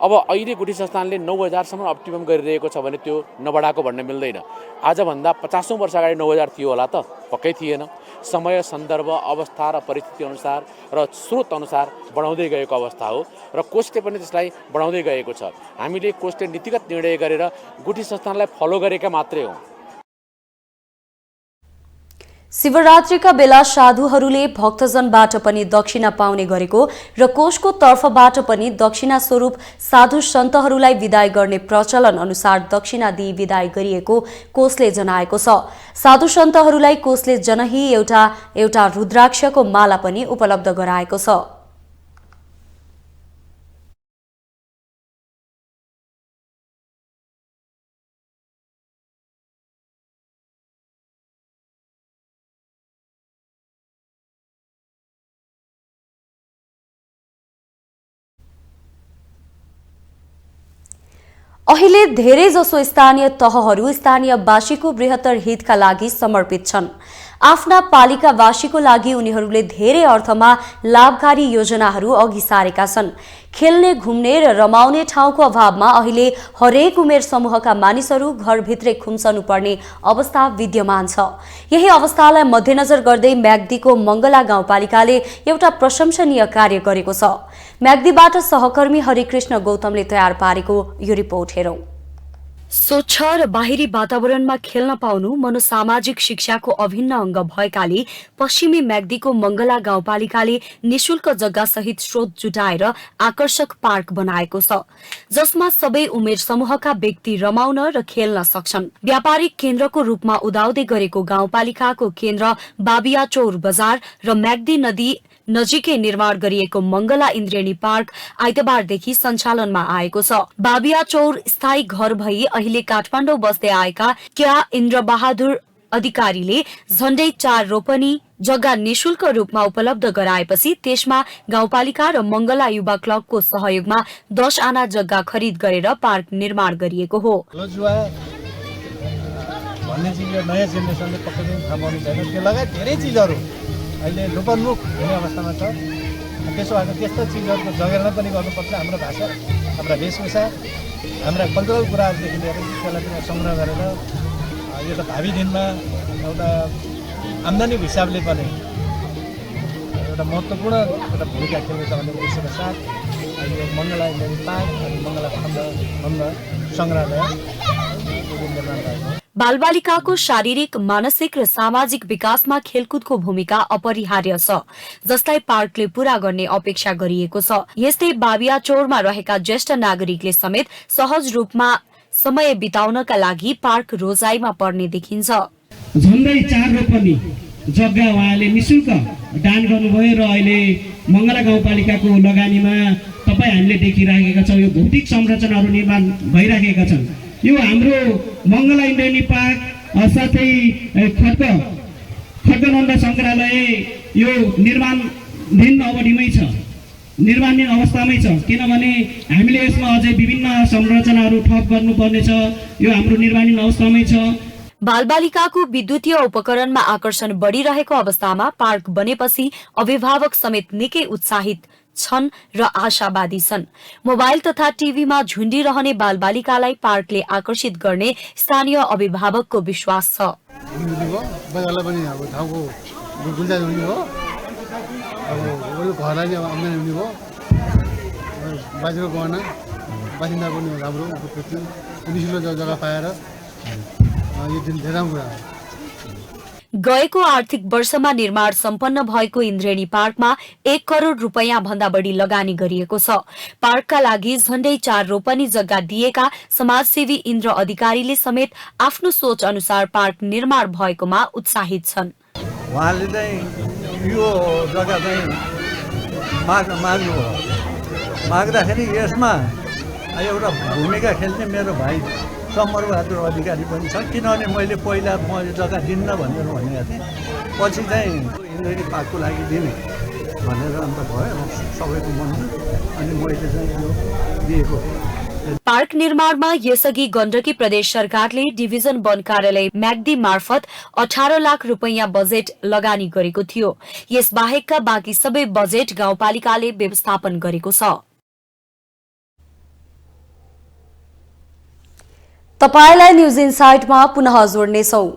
अब अहिले गुठी संस्थानले 9000 सम्म अप्टिमम गरिरहेको छ भने त्यो नबढाको भन्न मिल्दैन। आजभन्दा 50औं वर्ष अगाडि 9000 थियो होला त? पक्कै थिएन। समय सन्दर्भ अवस्था र परिस्थिति अनुसार र स्रोत अनुसार बढाउँदै गएको अवस्था हो र कोषले पनि त्यसलाई बढाउँदै गएको छ। हामीले कोषले नीतिगत निर्णय गरेर गुठी संस्थानलाई फलो गरेका मात्रै हो। शिवरात्रिका बेला साधुहरूले भक्तजनबाट पनि दक्षिणा पाउने गरेको र कोषको तर्फबाट पनि दक्षिणा स्वरूप साधु सन्तहरूलाई विदाई गर्ने प्रचलन अनुसार दक्षिणा दिई विदाई गरिएको कोषले जनाएको छ। साधु सन्तहरूलाई कोषले जनही एउटा रुद्राक्षको माला पनि उपलब्ध गराएको छ। अहिले धेरै जसो स्थानीय तहहरू स्थानीयवासीको बृहत्तर हितका लागि समर्पित छन्। आफ्ना पालिकावासीको लागि उनीहरूले धेरै अर्थमा लाभकारी योजनाहरू अघि सारेका छन्। खेल्ने घुम्ने र रमाउने ठाउँको अभावमा अहिले हरेक उमेर समूहका मानिसहरू घरभित्रै खुम्सनु पर्ने अवस्था विद्यमान छ। यही अवस्थालाई मध्यनजर गर्दै म्याग्दीको मंगला गाउँपालिकाले एउटा प्रशंसनीय कार्य गरेको छ। म्याग्दीबाट सहकर्मी हरिकृष्ण गौतमले तयार पारेको यो रिपोर्ट हेरौं। स्वच्छ र बाहिरी वातावरणमा खेल्न पाउनु मनोसामाजिक शिक्षाको अभिन्न अंग भएकाले पश्चिमी म्याग्दीको मंगला गाउँपालिकाले निशुल्क जग्गा सहित स्रोत जुटाएर आकर्षक पार्क बनाएको छ, जसमा सबै उमेर समूहका व्यक्ति रमाउन र खेल्न सक्छन्। व्यापारिक केन्द्रको रूपमा उदाउँदै गरेको गाउँपालिकाको केन्द्र बाबियाचौर बजार र म्याग्दी नदी नजिकै निर्माण गरिएको मंगला इन्द्रेणी पार्क आइतबारदेखि सञ्चालनमा आएको छ। बाबियाचौर स्थायी घर भई अहिले काठमाडौँ बस्दै आएका क्या इन्द्रबहादुर अधिकारीले झण्डै 4 रोपनी जग्गा निशुल्क रूपमा उपलब्ध गराएपछि त्यसमा गाउँपालिका र मंगला युवा क्लबको सहयोगमा 10 आना जग्गा खरिद गरेर पार्क निर्माण गरिएको हो। नयाँ जेनेरेसनले पक्कै पनि थाहा पाउनु छैन। त्यो लगायत धेरै चिजहरू अहिले लोपोन्मुख हुने अवस्थामा छ। त्यसो भएर त्यस्तो चिजहरूको जगेर्ना पनि गर्नुपर्छ। हाम्रो भाषा, हाम्रा वेशभूषा, हाम्रा कल्चरल कुराहरूदेखि लिएर त्यसलाई पनि सङ्ग्रह गरेर यो त भावी दिनमा एउटा आम्दानीको हिसाबले पनि एउटा महत्त्वपूर्ण एउटा भूमिका खेल्नेछ भन्ने उद्देश्यका साथ यो मङ्गला इन्द्रेणी पार्क अनि मङ्गला खण्ड सङ्ग्रहालय निर्माण भएको। बालबालिकाको शारीरिक, मानसिक र सामाजिक विकासमा खेलकुदको भूमिका अपरिहार्य छ, जसलाई पार्कले पूरा गर्ने अपेक्षा गरिएको छ। यस्तै बाबियाचौरमा रहेका ज्येष्ठ नागरिकले समेत सहज रूपमा समय बिताउनका लागि पार्क रोजाइमा पर्ने देखिन्छ। झन्डै 4 रोपनी जग्गा उहाँले निशुल्क दान गर्नुभयो र अहिले मंगला गाउँपालिकाको लगानीमा तपाईँ हामीले देखिराखेका छौँ यो भौतिक संरचनाहरू निर्माण भइराखेका छन्। यो हाम्रो मंगला इन्द्रेणी पार्क साथै खड्गनन्द सङ्ग्रहालय यो निर्माणाधीन अवधिमै छ, निर्माणीन अवस्थामै छ। किनभने हामीले यसमा अझै विभिन्न संरचनाहरू थप गर्नुपर्ने छ। यो हाम्रो निर्माणीन अवस्थामै छ। बालबालिकाको विद्युतीय उपकरणमा आकर्षण बढिरहेको अवस्थामा पार्क बनेपछि अभिभावक समेत निकै उत्साहित छन् र आशावादी छन्। मोबाइल तथा टिभीमा झुन्डिरहने बालबालिकालाई पार्कले आकर्षित गर्ने स्थानीय अभिभावकको विश्वास छ। गएको आर्थिक वर्षमा निर्माण सम्पन्न भएको इन्द्रेणी पार्कमा 1 करोड़ रुपैयाँ भन्दा बढी लगानी गरिएको छ। पार्कका लागि झण्डै 4 रोपनी जग्गा दिएका समाजसेवी इन्द्र अधिकारीले समेत आफ्नो सोच अनुसार पार्क निर्माण भएकोमा उत्साहित छन्। उहाँले चाहिँ यो जग्गा चाहिँ माग्नु हो। माग्दाखेरि यसमा एउटा भूमिका खेल्ने मेरो भाइ समरबहादुर अधिकारी पनि छ। किनभने मैले पहिला म यो जग्गा दिन्न भनेर भनेको थिएँ, पछि चाहिँ इन्द्रेणी पार्कको लागि दिने भनेर अन्त भयो सबैको मनमा, अनि मैले चाहिँ यो दिएको। पार्क निर्माणमा यसअघि गण्डकी प्रदेश सरकारले डिभिजन वन कार्यालय म्याग्दी मार्फत 18 लाख रुपैयाँ बजेट लगानी गरेको थियो। यस बाहेकका बाँकी सबै बजेट गाउँपालिकाले व्यवस्थापन गरेको छ। तपाईलाई न्यूज इनसाइटमा पुनः जोड्नेछौं।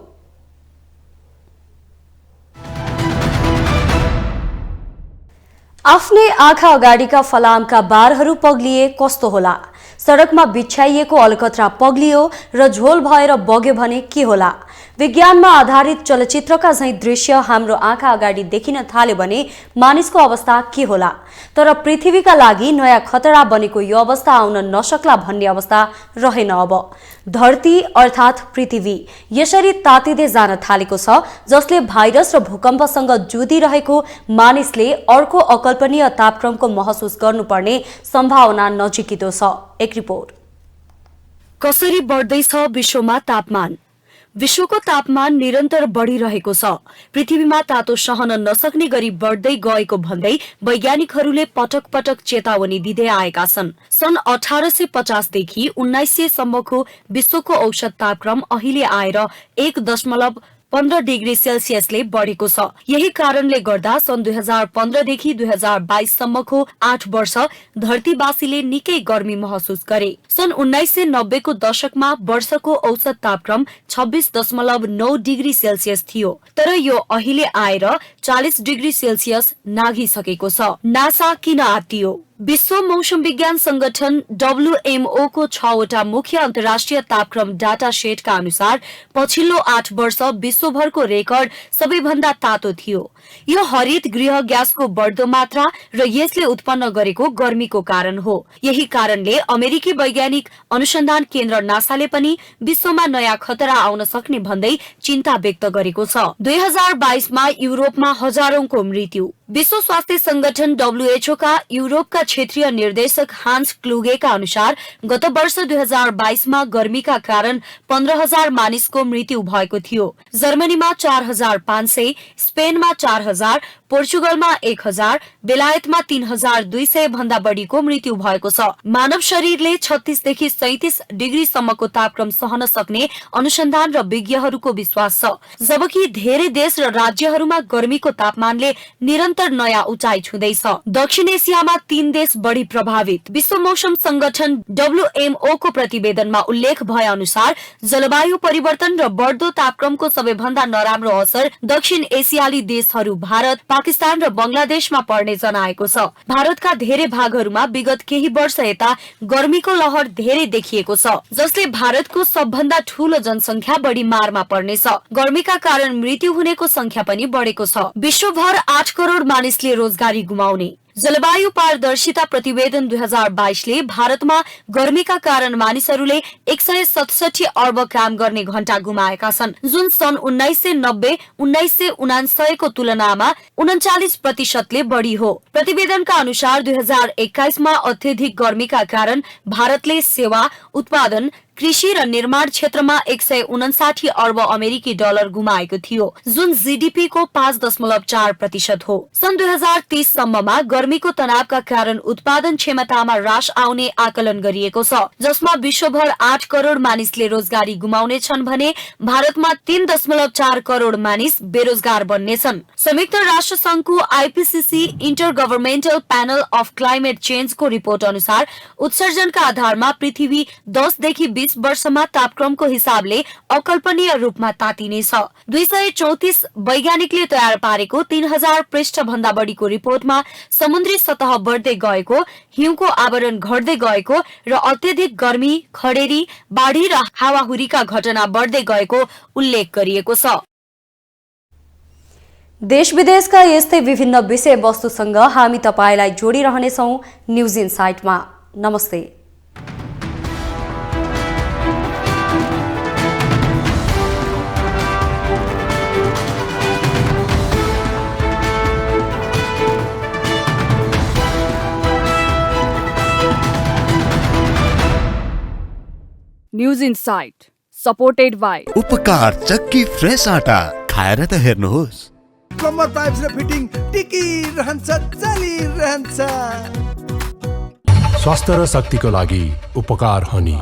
आफ्नै आँखा अगाडिका फलामका बारहरू पग्लिए कस्तो होला? सडकमा बिछ्याइएको अलकत्रा पग्लियो र झोल भएर बग्यो भने के होला? विज्ञानमा आधारित चलचित्रका झैं दृश्य हाम्रो आँखा अगाडि देखिन थाल्यो भने मानिसको अवस्था के होला? तर पृथ्वीका लागि नयाँ खतरा बनेको यो अवस्था आउन नसक्ला भन्ने अवस्था रहेन। अब धरती अर्थात् पृथ्वी यसरी तातिँदै जान थालेको छ, जसले भाइरस र भूकम्पसँग जुधिरहेको मानिसले अर्को अकल्पनीय तापक्रमको महसुस गर्नुपर्ने सम्भावना नजिकितो छ। एक रिपोर्ट। कसरी बढ्दैछ विश्वमा तापमान? विश्वको तापमान निरन्तर बढिरहेको छ। पृथ्वीमा तातो सहन नसक्ने गरी बढ्दै गएको भन्दै वैज्ञानिकहरूले पटक पटक चेतावनी दिँदै आएका छन्। सन् 1850 देखि 1900 सम्मको विश्वको औसत तापक्रम अहिले आएर 1.15 डिग्री सेल्सियसले बढेको छ। यही कारणले गर्दा सन् 2015 देखि 2022 सम्मको 8 वर्ष धरतीवासीले निकै गर्मी महसुस गरे। सन् 1990 को दशकमा वर्षको औसत तापक्रम 26.9 डिग्री सेल्सियस थियो, तर यो अहिले आएर 40 डिग्री सेल्सियस नाघिसकेको छ। नासा किन आत्तियो? विश्व मौसम विज्ञान संगठन WMO को 6वटा मुख्य अन्तर्राष्ट्रिय तापक्रम डाटा सेटका अनुसार पछिल्लो 8 वर्ष विश्वभरको रेकर्ड सबैभन्दा तातो थियो। यो हरित गृह ग्यासको बढ्दो मात्रा र यसले उत्पन्न गरेको गर्मीको कारण हो। यही कारणले अमेरिकी वैज्ञानिक अनुसन्धान केन्द्र नासाले पनि विश्वमा नयाँ खतरा आउन सक्ने भन्दै चिन्ता व्यक्त गरेको छ। 2022 मा युरोपमा हजारौंको मृत्यु। विश्व स्वास्थ्य संगठन WHO का युरोपका क्षेत्रीय निर्देशक हान्स क्लुगेका अनुसार गत वर्ष 2022 मा गर्मीका कारण 15,000 मानिसको मृत्यु भएको थियो। जर्मनीमा 4,500, स्पेनमा 4,000, पोर्चुगलमा 1,000, बेलायतमा 3,200 भन्दा बढीको मृत्यु भएको छ। मानव शरीरले 36 देखि 37 डिग्री सम्मको तापक्रम सहन सक्ने अनुसन्धान र विज्ञहरूको विश्वास छ, जबकि धेरै देश र राज्यहरूमा गर्मीको तापमानले निरन्तर नयाँ उचाइ छुँदैछ। दक्षिण एसियामा 3 देश बढी प्रभावित। विश्व मौसम संगठन WMO को प्रतिवेदनमा उल्लेख भए अनुसार जलवायु परिवर्तन र बढ्दो तापक्रमको सबैभन्दा नराम्रो असर दक्षिण एसियाली देशहरू भारत, पाकिस्तान र बंगलादेशमा पर्ने जनाएको छ। भारतका धेरै भागहरूमा विगत केही वर्ष यता गर्मीको लहर धेरै देखिएको छ, जसले भारतको सबभन्दा ठूलो जनसंख्या बढी मारमा पर्नेछ। गर्मीका कारण मृत्यु हुनेको संख्या पनि बढेको छ। विश्वभर 8 करोड़ मानिसले रोजगारी गुमाउने। जलवायु पारदर्शिता प्रतिवेदन 2022 ले भारतमा गर्मीका कारण मानिसहरूले 167 अर्ब काम गर्ने घण्टा गुमाएका छन्, जुन सन् 1990-1999 को तुलनामा 39% बढी हो। प्रतिवेदनका अनुसार 2021 मा अत्यधिक गर्मीका कारण भारतले सेवा उत्पादन, कृषि र निर्माण क्षेत्रमा 159 अर्ब अमेरिकी डलर गुमाएको थियो, जुन जीडीपी को 5.4% हो। सन् 2030 सम्ममा गर्मीको तनावका कारण उत्पादन क्षमतामा ह्रास आउने आकलन गरिएको छ, जसमा विश्वभर 8 करोड़ मानिसले रोजगारी गुमाउने छन् भने भारतमा 3.4 करोड़ मानिस बेरोजगार बन्नेछन्। संयुक्त राष्ट्र संघको IPCC inter governmental panel of climate change को रिपोर्ट अनुसार उत्सर्जनका आधारमा पृथ्वी 10 देखि 20 वर्षमा तापक्रमको हिसाबले अकल्पनीय रूपमा तातिनेछ। 234 वैज्ञानिकले तयार पारेको 3000 पृष्ठ भन्दा बढीको रिपोर्टमा समुद्री सतह बढ्दै गएको, हिउँको आवरण घट्दै गएको र अत्यधिक गर्मी, खडेरी, बाढी र हावाहुरीका घटना बढ्दै गएको उल्लेख गरिएको छ। देश विदेशका यस्तै विभिन्न विषयवस्तुसँग हामी तपाईलाई जोडिरहनेछौँ न्युज इनसाइटमा। नमस्ते। न्युज इनसाइट सपोर्टेड बाई उपकार चक्की फ्रेस आटा खाएर त हेर्नुहोस्। कम्बर पाइप्स र फिटिङ टिकिरहन्छ चलिरहन्छ। स्वास्थ्य र शक्तिको लागि उपकार हनी।